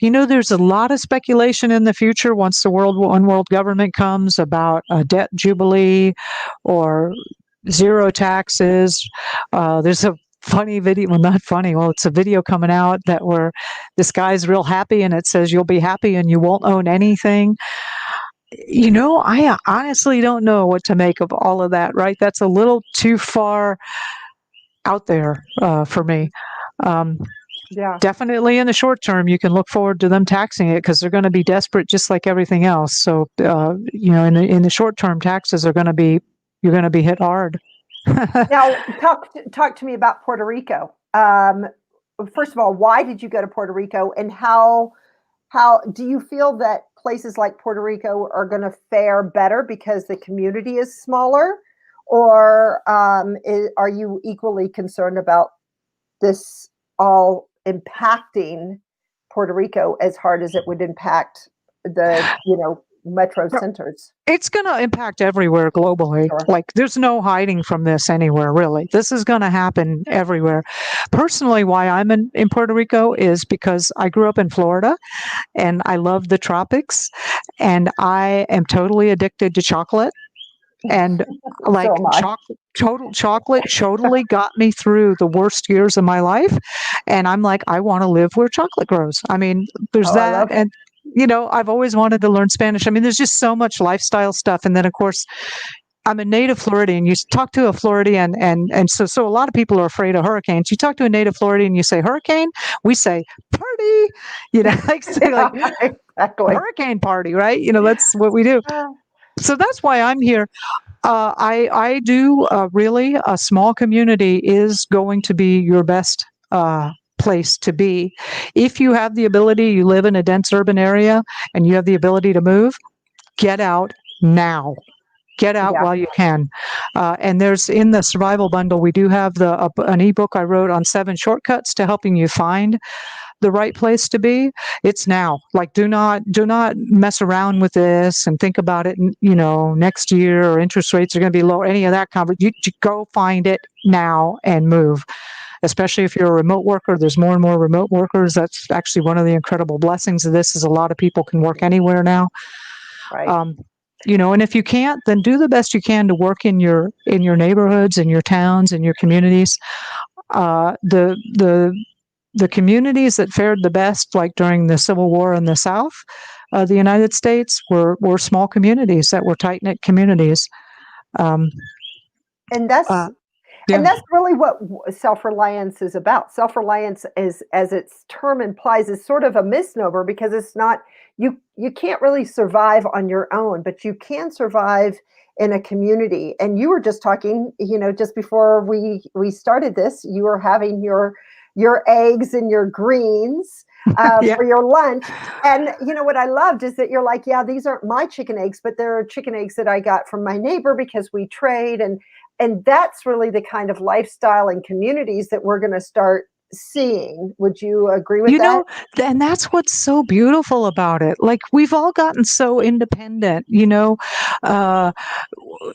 There's a lot of speculation in the future once the one world government comes about a debt jubilee or zero taxes. There's a funny video, well, not funny, well, it's a video coming out that where this guy's real happy and it says you'll be happy and you won't own anything. I honestly don't know what to make of all of that, right? That's a little too far out there for me. Yeah. Definitely in the short term, you can look forward to them taxing it because they're going to be desperate, just like everything else. So, in the short term, taxes are you're going to be hit hard. Now, talk to me about Puerto Rico. First of all, why did you go to Puerto Rico, and how do you feel that places like Puerto Rico are going to fare better because the community is smaller, or are you equally concerned about this all impacting Puerto Rico as hard as it would impact the metro centers? It's going to impact everywhere globally. Sure. Like, there's no hiding from this anywhere, really. This is going to happen everywhere. Personally, why I'm in Puerto Rico is because I grew up in Florida and I love the tropics, and I am totally addicted to chocolate. And like chocolate totally got me through the worst years of my life. And I'm like, I want to live where chocolate grows. I mean, there's that. And, I've always wanted to learn Spanish. I mean, there's just so much lifestyle stuff. And then, of course, I'm a native Floridian. You talk to a Floridian, and so a lot of people are afraid of hurricanes. You talk to a native Floridian, you say hurricane, we say party, like say like exactly. Hurricane party, right? That's what we do. So that's why I'm here. I do really, a small community is going to be your best place to be. If you have the ability, you live in a dense urban area and you have the ability to move, get out now. Get out while you can. And there's, in the survival bundle, we do have an ebook I wrote on 7 shortcuts to helping you find the right place to be. It's now. Like, do not mess around with this and think about it, next year, or interest rates are going to be low, any of that you go find it now and move. Especially if you're a remote worker, there's more and more remote workers. That's actually one of the incredible blessings of this, is a lot of people can work anywhere now. Right. And if you can't, then do the best you can to work in your neighborhoods, in your towns, in your communities. The communities that fared the best, like during the Civil War in the South, the United States, were small communities that were tight-knit communities. And that's really what self-reliance is about. Self-reliance is, as its term implies, is sort of a misnomer, because it's not, you can't really survive on your own, but you can survive in a community. And you were just talking, just before we started this, you were having your eggs and your greens for your lunch. And what I loved is that you're like, yeah, these aren't my chicken eggs, but they're chicken eggs that I got from my neighbor because we trade. And that's really the kind of lifestyle and communities that we're going to start seeing. Would you agree with You that? know, and that's what's so beautiful about it. Like we've all gotten so independent, uh,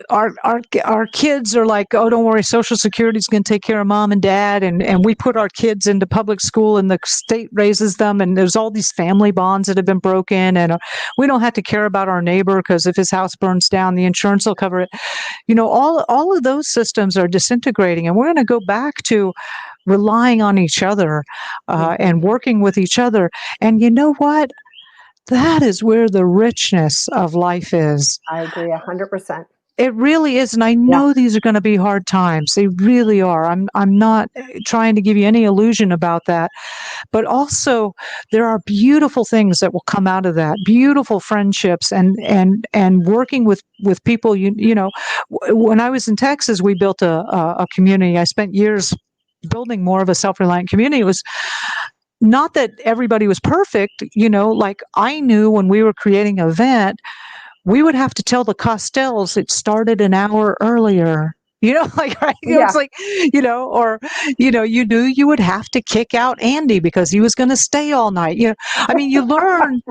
our kids are like, oh, don't worry, Social Security's going to take care of mom and dad, and we put our kids into public school, and the state raises them, and there's all these family bonds that have been broken, and we don't have to care about our neighbor because if his house burns down, the insurance will cover it. All of those systems are disintegrating, and we're going to go back to relying on each other and working with each other. And you know what? That is where the richness of life is. I agree 100%. It really is, and I Yeah. know these are going to be hard times. They really are. I'm not trying to give you any illusion about that, but also there are beautiful things that will come out of that. Beautiful friendships and working with people. When I was in Texas, we built a community. I spent years building more of a self-reliant community. It was not that everybody was perfect, like I knew when we were creating an event, we would have to tell the Costells it started an hour earlier. Like, right? Yeah. It's like, or, you knew you would have to kick out Andy because he was going to stay all night. I mean, you learn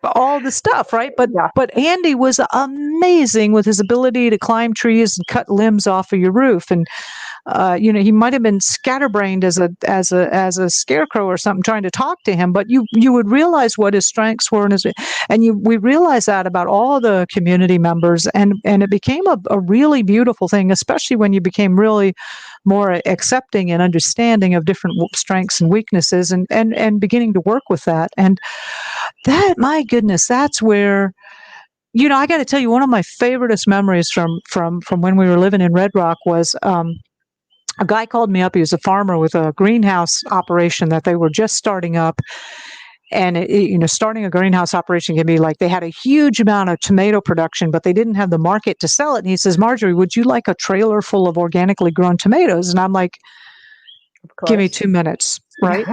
all the stuff, right? Yeah. But Andy was amazing with his ability to climb trees and cut limbs off of your roof. And he might have been scatterbrained as a scarecrow or something trying to talk to him, but you would realize what his strengths were, we realized that about all the community members, and it became a really beautiful thing, especially when you became really more accepting and understanding of different strengths and weaknesses, and beginning to work with that. And that, my goodness, that's where. I got to tell you, one of my favoriteest memories from when we were living in Red Rock was a guy called me up. He was a farmer with a greenhouse operation that they were just starting up. And, starting a greenhouse operation can be like they had a huge amount of tomato production, but they didn't have the market to sell it. And he says, Marjory, would you like a trailer full of organically grown tomatoes? And I'm like, give me 2 minutes, right?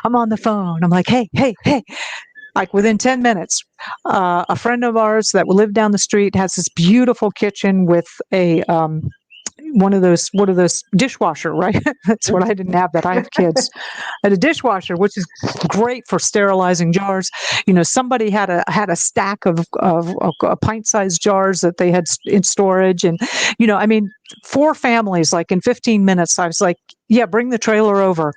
I'm on the phone. I'm like, hey. Like within 10 minutes, a friend of ours that lived down the street has this beautiful kitchen with a one of those dishwasher, right? That's what I didn't have. That I have kids. I had a dishwasher, which is great for sterilizing jars. Somebody had a stack of pint-sized jars that they had in storage, and I mean, 4 families. Like in 15 minutes, I was like, yeah, bring the trailer over.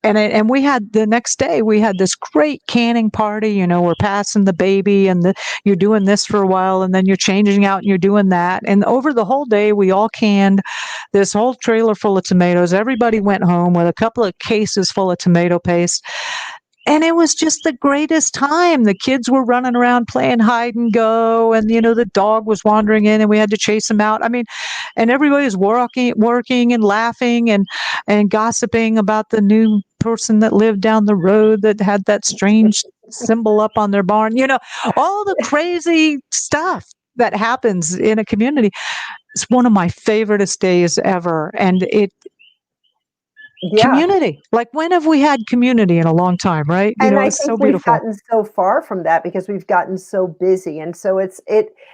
And we had the next day, we had this great canning party. We're passing the baby, and you're doing this for a while, and then you're changing out and you're doing that. And over the whole day, we all canned this whole trailer full of tomatoes. Everybody went home with a couple of cases full of tomato paste. And it was just the greatest time. The kids were running around playing hide and go, and the dog was wandering in, and we had to chase him out. I mean, and everybody was working and laughing and gossiping about the new person that lived down the road that had that strange symbol up on their barn. All the crazy stuff that happens in a community. It's one of my favoriteest days ever, and community. Like, when have we had community in a long time, right? And I It's so think we've beautiful. gotten so far from that because we've gotten so busy. And so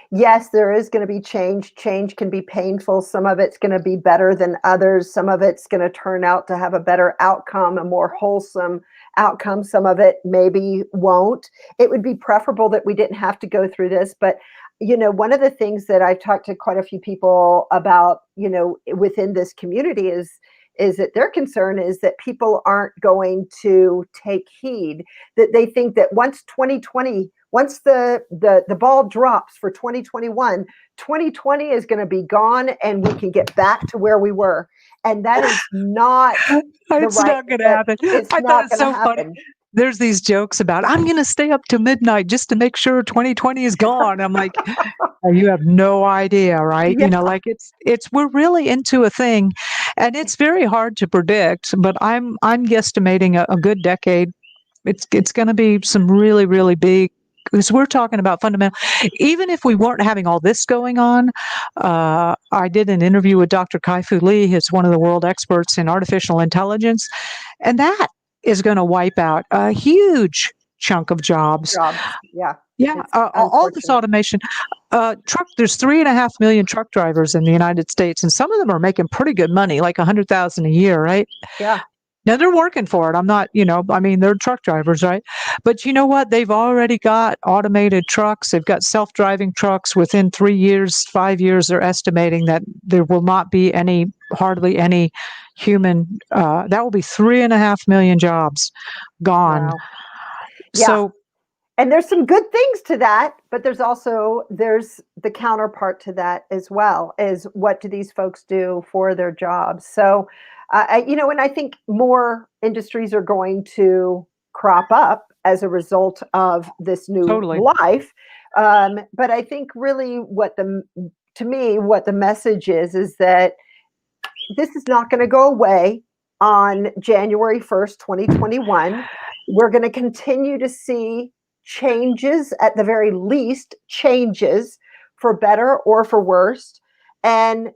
yes, there is going to be change. Change can be painful. Some of it's going to be better than others. Some of it's going to turn out to have a better outcome, a more wholesome outcome. Some of it maybe won't. It would be preferable that we didn't have to go through this. But, one of the things that I've talked to quite a few people about, within this community is that their concern is that people aren't going to take heed, that they think that once the ball drops for 2021, 2020 is going to be gone and we can get back to where we were. And that is not it's not going to happen. I thought it's so funny. There's these jokes about, I'm going to stay up to midnight just to make sure 2020 is gone. I'm like, you have no idea, right? Yeah. Like we're really into a thing, and it's very hard to predict, but I'm guesstimating a good decade. It's going to be some really, really big, because we're talking about fundamental. Even if we weren't having all this going on, I did an interview with Dr. Kai-Fu Lee, who's one of the world experts in artificial intelligence, and that is going to wipe out a huge chunk of jobs. Yeah. Yeah, all this automation. There's 3.5 million truck drivers in the United States, and some of them are making pretty good money, like 100,000 a year, right? Yeah. Now they're working for it. I'm not, I mean, they're truck drivers, right? But you know what? They've already got automated trucks. They've got self-driving trucks. Within 3 years, 5 years, they're estimating that there will not be hardly any human. That will be 3.5 million jobs gone. Wow. Yeah. So And there's some good things to that, but there's the counterpart to that as well, is what do these folks do for their jobs? So, and I think more industries are going to crop up as a result of this new totally. life. But I think really to me, what the message is that this is not going to go away on January 1st, 2021. We're going to continue to see changes, at the very least, changes for better or for worse, and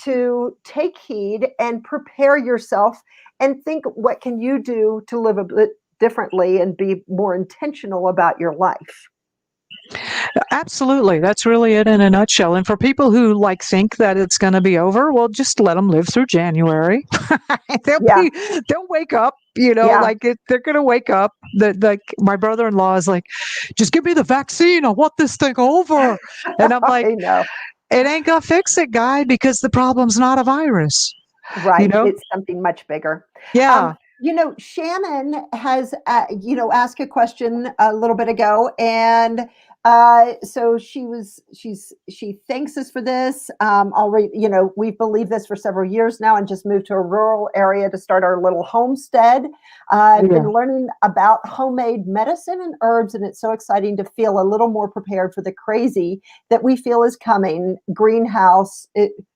to take heed and prepare yourself and think, what can you do to live a bit differently and be more intentional about your life? Absolutely. That's really it in a nutshell. And for people who think that it's going to be over, well, just let them live through January. they'll Yeah, be, they'll wake up, yeah. they're going to wake up. My brother-in-law is like, just give me the vaccine. I want this thing over. And I'm like, I know. it ain't going to fix it, guy, because the problem's not a virus, you Right. know? It's something much bigger. Yeah. Shannon has, asked a question a little bit ago, and so she thanks us for this. I'll read. We've believed this for several years now, and just moved to a rural area to start our little homestead. I've Yeah. been learning about homemade medicine and herbs, and it's so exciting to feel a little more prepared for the crazy that we feel is coming.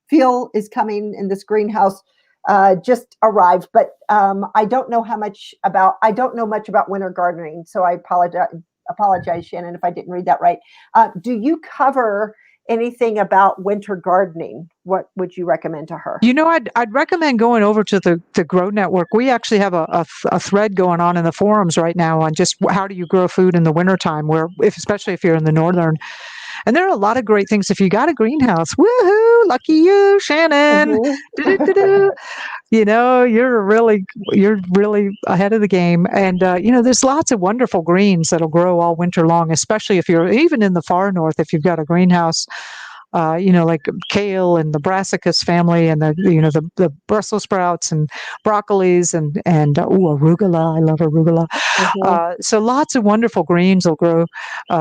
Feel is coming in this greenhouse just arrived, but I don't know much about winter gardening, so I apologize, Shannon, if I didn't read that right. Do you cover anything about winter gardening? What would you recommend to her? I'd recommend going over to the Grow Network. We actually have a thread going on in the forums right now on just how do you grow food in the wintertime, especially if you're in the northern. And there are a lot of great things. If you got a greenhouse, woohoo, lucky you, Shannon. Mhm. Do-do-do-do. You're really ahead of the game. And there's lots of wonderful greens that'll grow all winter long, especially if you're even in the far north. If you've got a greenhouse, like kale and the brassicas family, and the Brussels sprouts and broccolis and arugula. I love arugula. Mhm. So lots of wonderful greens will grow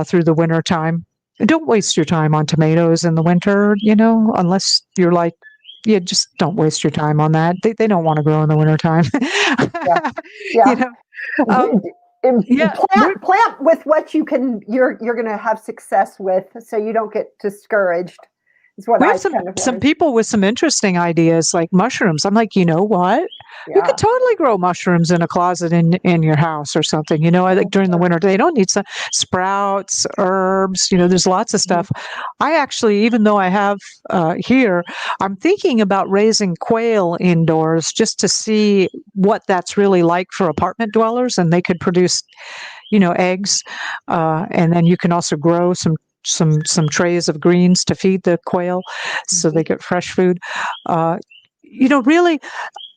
through the winter time. Don't waste your time on tomatoes in the winter, unless you're like, yeah, just don't waste your time on that. They don't want to grow in the wintertime. Yeah, you yeah. know, um, yeah, Plant with what you're going to have success with, so you don't get discouraged. Is what we have I some kind of some learned. people with some interesting ideas like mushrooms. I'm like, you know what? You could Yeah. totally grow mushrooms in a closet in your house or something. I think during the winter they don't need some sprouts, herbs. There's lots of Mhm. stuff. I actually, even though I have here, I'm thinking about raising quail indoors just to see what that's really like for apartment dwellers, and they could produce, eggs, and then you can also grow some trays of greens to feed the quail, so they Mhm. get fresh food. Really,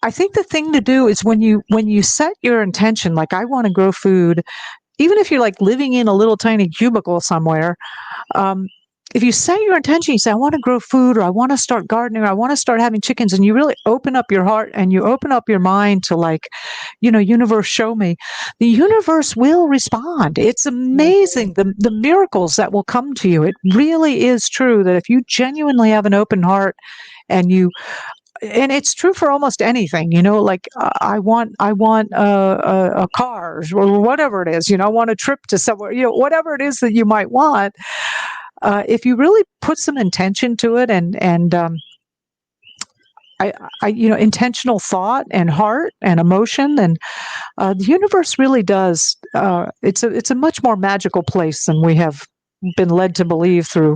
I think the thing to do is when you set your intention, like I want to grow food, even if you're like living in a little tiny cubicle somewhere. Um, if you set your intention, you say, I want to grow food, or I want to start gardening, or I want to start having chickens, and you really open up your heart and you open up your mind to universe, show me. The universe will respond. It's Mhm. amazing the miracles that will come to you. It really is true that if you genuinely have an open heart and and it's true for almost anything, like I want a car or whatever it is, I want a trip to somewhere, whatever it is that you might want. If you really put some intention to it, and intentional thought and heart and emotion, and the universe really does. It's a much more magical place than we have been led to believe through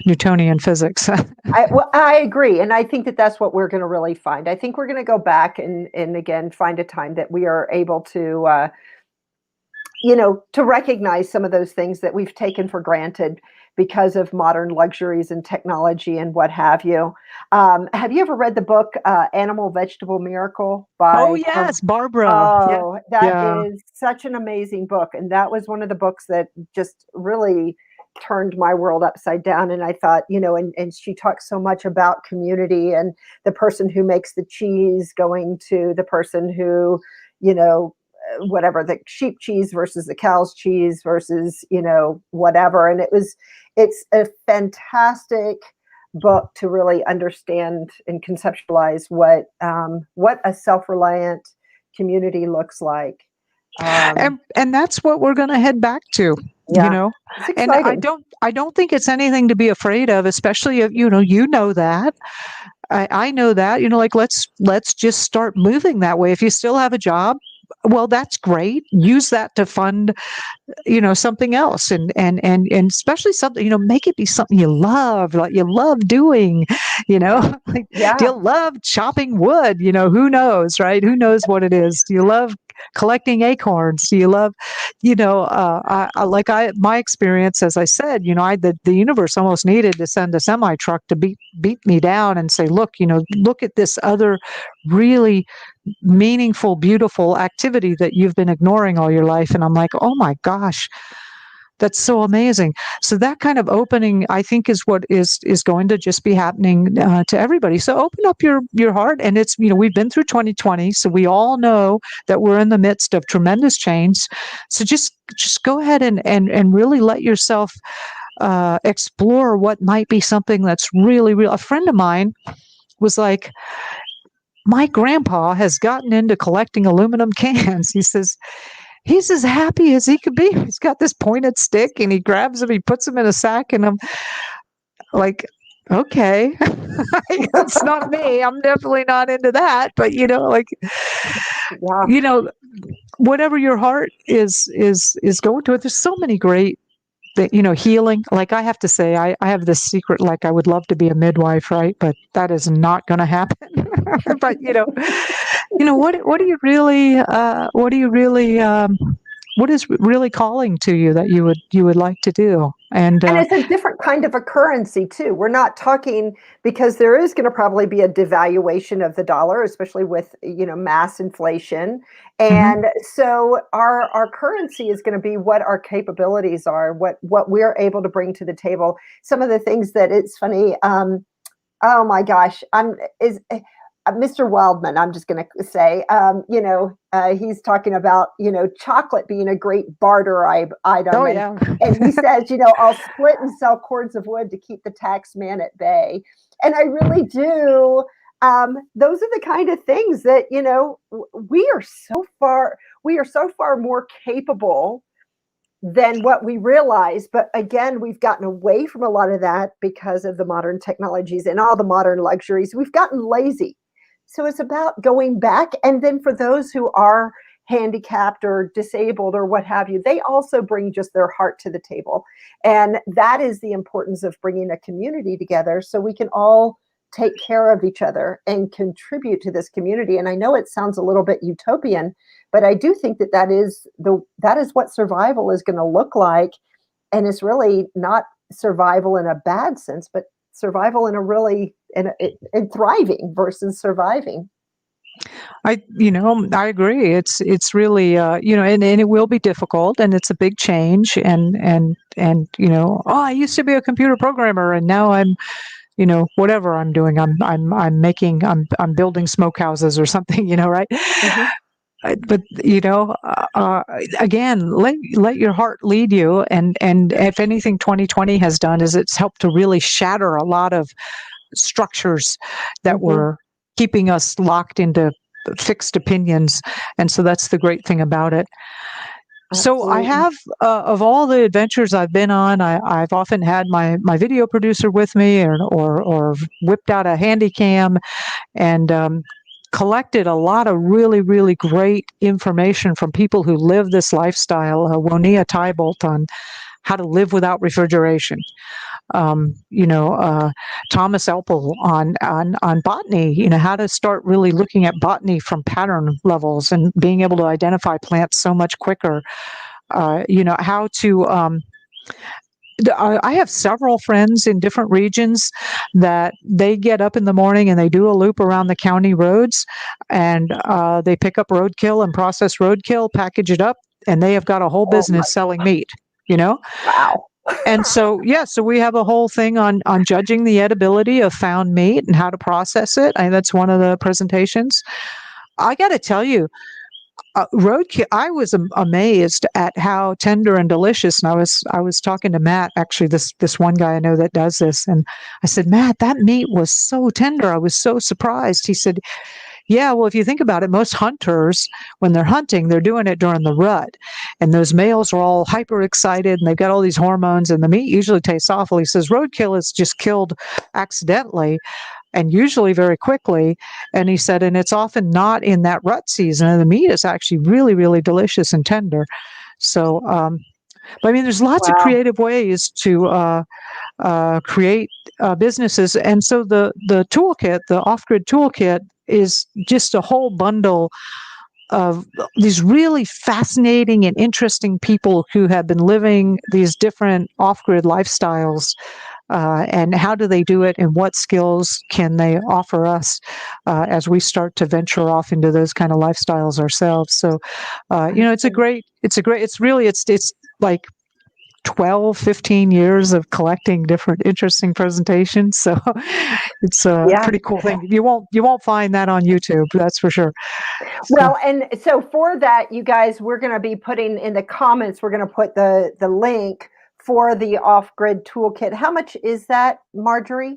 Newtonian physics. I agree, and I think that that's what we're going to really find. I think we're going to go back and again find a time that we are able to to recognize some of those things that we've taken for granted, because of modern luxuries and technology and what have you. Have you ever read the book Animal Vegetable Miracle Oh, by yes, Barbara. Yeah. Oh, that Yeah. is such an amazing book. And that was one of the books that just really turned my world upside down. And I thought, and she talks so much about community and the person who makes the cheese going to the person who, whatever, the sheep cheese versus the cow's cheese versus, whatever. And it's a fantastic book to really understand and conceptualize what a self-reliant community looks like. And that's what we're going to head back to, you Yeah, know. it's And exciting. I don't think it's anything to be afraid of, especially if you know that. I know that, like let's just start moving that way. If you still have a job, well, that's great. Use that to fund something else, and especially something, make it be something you love, like you love doing, like, do Yeah, you love chopping wood? Who knows, right? Who knows what it is? Do you love collecting acorns? Do you love, my experience, as I said, the universe almost needed to send a semi truck to beat me down and say, look, look at this other really meaningful, beautiful activity that you've been ignoring all your life. And I'm like, oh my gosh, that's so amazing. So that kind of opening, I think, is what is going to just be happening to everybody. So open up your heart. And it's, we've been through 2020, so we all know that we're in the midst of tremendous change. So just go ahead and really let yourself explore what might be something that's really real. A friend of mine was like, my grandpa has gotten into collecting aluminum cans. He says he's as happy as he could be. He's got this pointed stick and he grabs them, he puts them in a sack, and I'm like, okay, it's not me. I'm definitely not into that. But yeah. you know, whatever your heart is going to it. There's so many great healing. Like, I have to say, I have this secret, like I would love to be a midwife, right? But that is not going to happen. But what do you really what is really calling to you that you would like to do? And And it's a different kind of a currency too. We're not talking, because there is going to probably be a devaluation of the dollar, especially with mass inflation. mhm. And so our currency is going to be what our capabilities are, what we're able to bring to the table. Some of the things that it's funny. Oh my gosh, Mr. Wildman, I'm just going to say, he's talking about, chocolate being a great barter item. Oh And, yeah. and he says, I'll split and sell cords of wood to keep the tax man at bay. And I really do. Those are the kind of things that, we are so far more capable than what we realize. But again, we've gotten away from a lot of that because of the modern technologies and all the modern luxuries. We've gotten lazy. So it's about going back. And then for those who are handicapped or disabled or what have you, they also bring just their heart to the table. And that is the importance of bringing a community together so we can all take care of each other and contribute to this community. And I know it sounds a little bit utopian, but I do think that that is what survival is going to look like. And it's really not survival in a bad sense, but survival in a really in thriving versus surviving. I agree. It's really and it will be difficult, and it's a big change, and oh, I used to be a computer programmer and now I'm whatever I'm doing, I'm building smokehouses or something, right? Mhm. But again, let your heart lead you, and if anything 2020 has done is it's helped to really shatter a lot of structures that Mhm. were keeping us locked into fixed opinions. And so that's the great thing about it. So I Absolutely. have, of all the adventures I've been on, I've often had my video producer with me, or whipped out a handy cam and collected a lot of really, really great information from people who live this lifestyle. Wonia Tybolt on how to live without refrigeration. Thomas Elpel on botany. How to start really looking at botany from pattern levels and being able to identify plants so much quicker. How to I have several friends in different regions that they get up in the morning and they do a loop around the county roads, and they pick up roadkill and process roadkill, package it up, and they have got a whole Oh my, business selling meat, you know? wow. And so, yeah, so we have a whole thing on judging the edibility of found meat and how to process it. And that's one of the presentations. I got to tell you, roadkill. I was amazed at how tender and delicious. And I was talking to Matt, actually, this one guy I know that does this, and I said, Matt, that meat was so tender. I was so surprised. He said, yeah, well, if you think about it, most hunters, when they're hunting, they're doing it during the rut. And those males are all hyper excited and they've got all these hormones, and the meat usually tastes awful. He says roadkill is just killed accidentally and usually very quickly. And he said, and it's often not in that rut season. And the meat is actually really, really delicious and tender. So, but I mean, there's lots of Wow. creative ways to create businesses. And so the toolkit, the off-grid toolkit, is just a whole bundle of these really fascinating and interesting people who have been living these different off-grid lifestyles, and how do they do it, and what skills can they offer us as we start to venture off into those kind of lifestyles ourselves. So, it's like 12, 15 years of collecting different interesting presentations. So it's a Yeah. pretty cool thing. You won't find that on YouTube, that's for sure. Well, and so for that, you guys, we're going to be putting in the comments, we're going to put the link for the off-grid toolkit. How much is that, Marjory?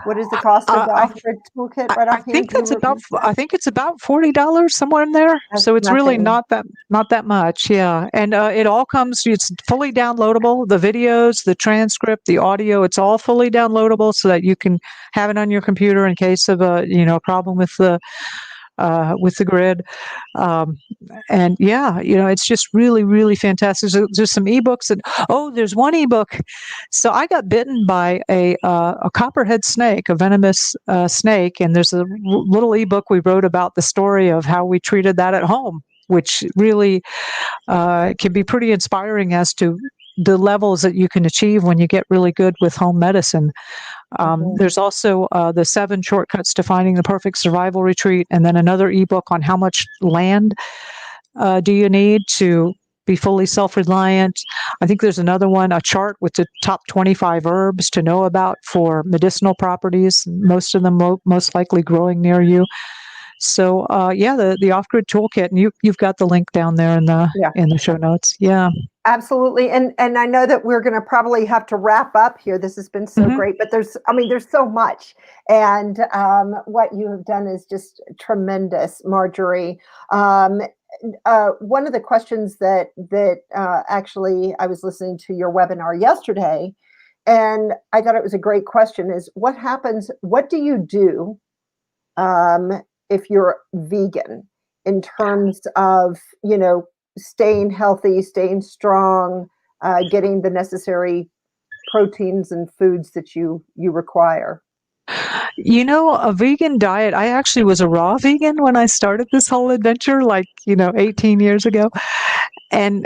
What is the cost of the off-grid toolkit right offhand? I think it's about $40 somewhere in there. That's So it's really nothing. not that much. Yeah. And it all comes, it's fully downloadable. The videos, the transcript, the audio, it's all fully downloadable so that you can have it on your computer in case of a problem with the grid. And yeah, it's just really, really fantastic. There's some ebooks, and there's one ebook. So I got bitten by a copperhead snake, a venomous snake, and there's a little ebook we wrote about the story of how we treated that at home, which really can be pretty inspiring as to the levels that you can achieve when you get really good with home medicine. There's also the 7 shortcuts to finding the perfect survival retreat, and then another ebook on how much land do you need to be fully self-reliant. I think there's another one, a chart with the top 25 herbs to know about for medicinal properties, most of them most likely growing near you. So the off-grid toolkit, and you've got the link down there in the show notes. Yeah. Absolutely. And I know that we're going to probably have to wrap up here. This has been so great, but there's so much. And what you have done is just tremendous, Marjory. One of the questions that actually I was listening to your webinar yesterday, and I thought it was a great question, is what do you do if you're vegan in terms of, staying healthy, staying strong, getting the necessary proteins and foods that you require? A vegan diet, I actually was a raw vegan when I started this whole adventure, 18 years ago. And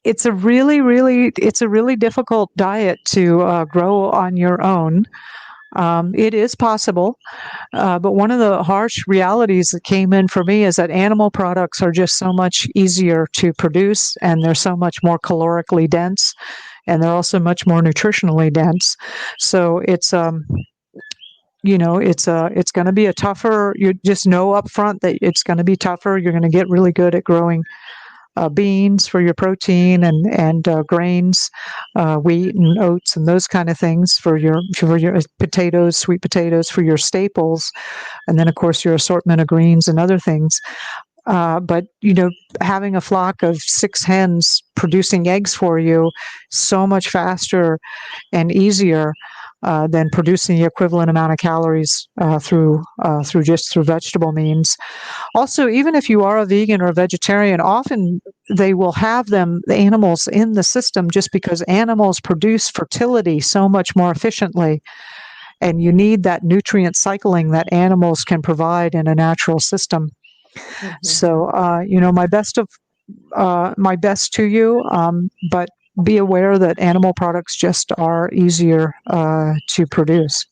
it's a really, really difficult diet to grow on your own. It is possible, but one of the harsh realities that came in for me is that animal products are just so much easier to produce, and they're so much more calorically dense, and they're also much more nutritionally dense. So it's it's going to be a tougher. You just know up front that it's going to be tougher. You're going to get really good at growing beans for your protein, and grains, wheat and oats and those kind of things for your potatoes, sweet potatoes for your staples, and then of course your assortment of greens and other things. But having a flock of 6 hens producing eggs for you so much faster and easier than producing the equivalent amount of calories through vegetable means. Also, even if you are a vegan or a vegetarian, often they will have the animals in the system just because animals produce fertility so much more efficiently. And you need that nutrient cycling that animals can provide in a natural system. So, my best to you, but be aware that animal products just are easier to produce.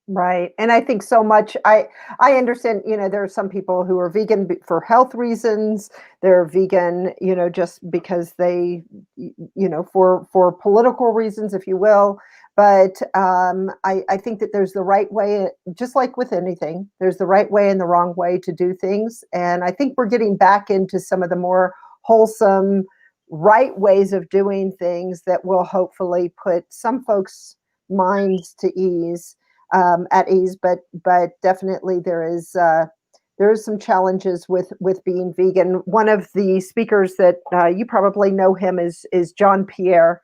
Right. And I think so much I understand, there are some people who are vegan for health reasons. They're vegan, just because for political reasons, if you will. But I think that there's the right way, just like with anything, there's the right way and the wrong way to do things. And I think we're getting back into some of the more wholesome, right ways of doing things that will hopefully put some folks' minds at ease, but definitely there is some challenges with being vegan. One of the speakers that you probably know him is John Pierre.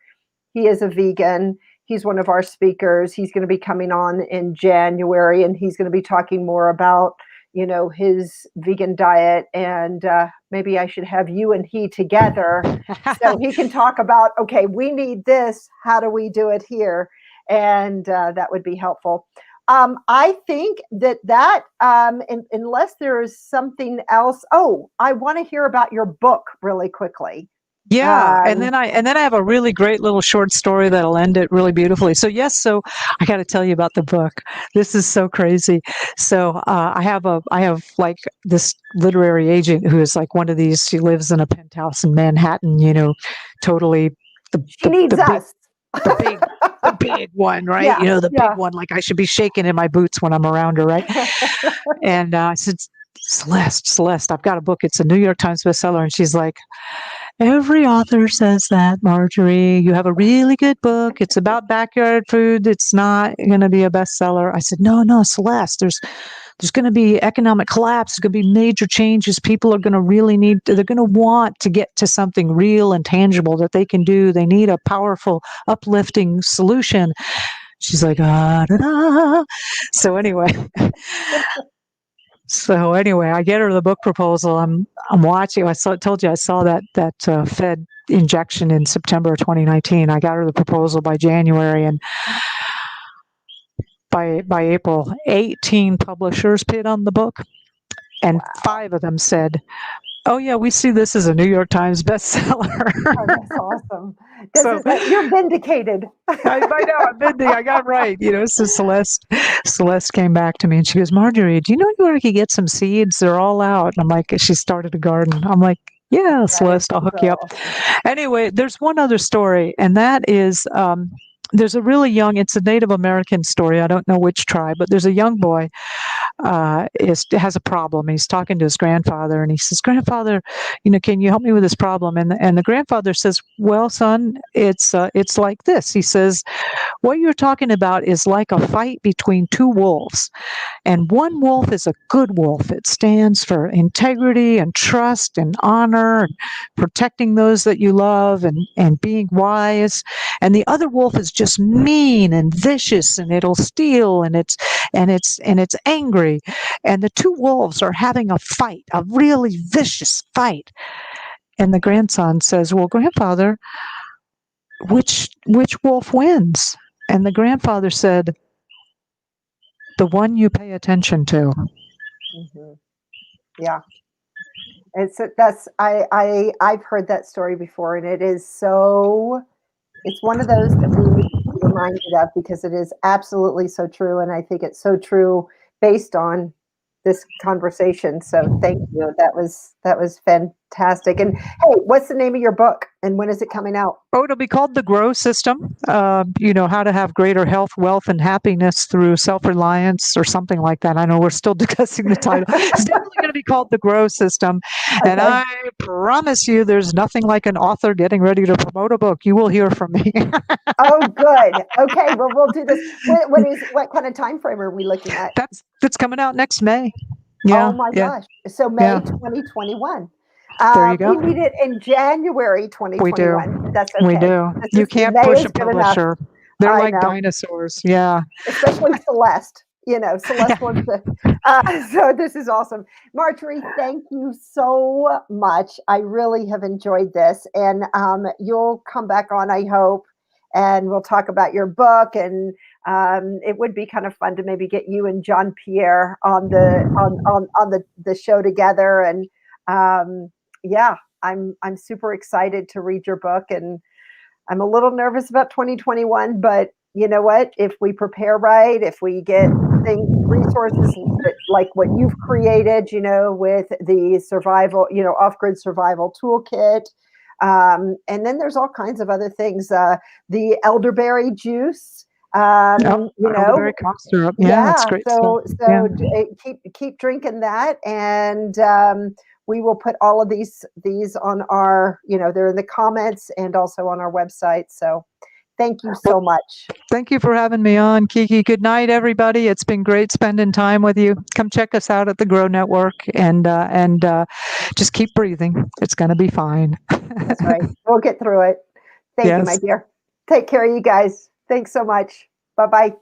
He is a vegan. He's one of our speakers. He's going to be coming on in January, and he's going to be talking more about his vegan diet. And maybe I should have you and he together so he can talk about, okay, we need this. How do we do it here? And that would be helpful. I think that unless there is something else. Oh, I want to hear about your book really quickly. Yeah, and then I have a really great little short story that'll end it really beautifully. So I got to tell you about the book. This is so crazy. So I have like this literary agent who is like one of these. She lives in a penthouse in Manhattan. Totally she needs us. The big one, right? Yeah, big one. Like I should be shaking in my boots when I'm around her, right? And I said, Celeste, I've got a book. It's a New York Times bestseller, and she's like, every author says that, Marjory. You have a really good book. It's about backyard food. It's not going to be a bestseller. I said, no, Celeste, there's going to be economic collapse. There's going to be major changes. People are going to they're going to want to get to something real and tangible that they can do. They need a powerful, uplifting solution. She's like, da, da. So anyway, I get her the book proposal. I'm watching. Told you I saw that Fed injection in September of 2019. I got her the proposal by January, and by April, 18 publishers bid on the book, and wow. 5 of them said, "Oh yeah, we see this as a New York Times bestseller." Oh, that's awesome. You're vindicated. I know. I got right. So Celeste came back to me and she goes, "Marjory, do you know where I could get some seeds? They're all out." And I'm like, she started a garden. I'm like, yeah, Celeste, I'll hook you up. Anyway, there's one other story, and that is, there's a really young, it's a Native American story. I don't know which tribe, but there's a young boy has a problem. He's talking to his grandfather, and he says, "Grandfather, can you help me with this problem?" And the grandfather says, "Well, son, it's like this." He says, "What you're talking about is like a fight between 2 wolves, and one wolf is a good wolf. It stands for integrity and trust and honor and protecting those that you love and being wise. And the other wolf is just mean and vicious, and it'll steal, and it's angry. And the 2 wolves are having a fight, a really vicious fight." And the grandson says, "Well, grandfather, which wolf wins?" And the grandfather said, "The one you pay attention to." Mm-hmm. Yeah. I've heard that story before, and it's one of those that we need to be reminded of, because it is absolutely so true. And I think it's so true based on this conversation. So thank you. That was fantastic. And hey, what's the name of your book, and when is it coming out? Oh, it'll be called The Grow System. How to have greater health, wealth, and happiness through self-reliance, or something like that. I know we're still discussing the title. It's definitely going to be called The Grow System. Okay. And I promise you, there's nothing like an author getting ready to promote a book. You will hear from me. Oh, good. Okay, well, we'll do this. What kind of time frame are we looking at? That's coming out next May. Yeah. Oh my gosh. So May 2021. There you go. We need it in January 2021. We do. That's okay. We do. You can't push a publisher. They're like dinosaurs. Yeah. Especially Celeste. Celeste wants to. So this is awesome. Marjory, thank you so much. I really have enjoyed this. And you'll come back on, I hope, and we'll talk about your book. And it would be kind of fun to maybe get you and John Pierre on the show together. And yeah, I'm super excited to read your book, and I'm a little nervous about 2021, but you know what? If we prepare right, if we get resources like what you've created, with the survival, off-grid survival toolkit, and then there's all kinds of other things. The elderberry juice, elderberry cough syrup. Yeah, that's yeah. great So stuff. Yeah. keep drinking that, and we will put all of these on our, they're in the comments and also on our website. So thank you so much. Thank you for having me on, Kiki. Good night, everybody. It's been great spending time with you. Come check us out at the Grow Network, and just keep breathing. It's going to be fine. That's right. We'll get through it. Thank you, my Yes. dear. Take care, you guys. Thanks so much. Bye-bye.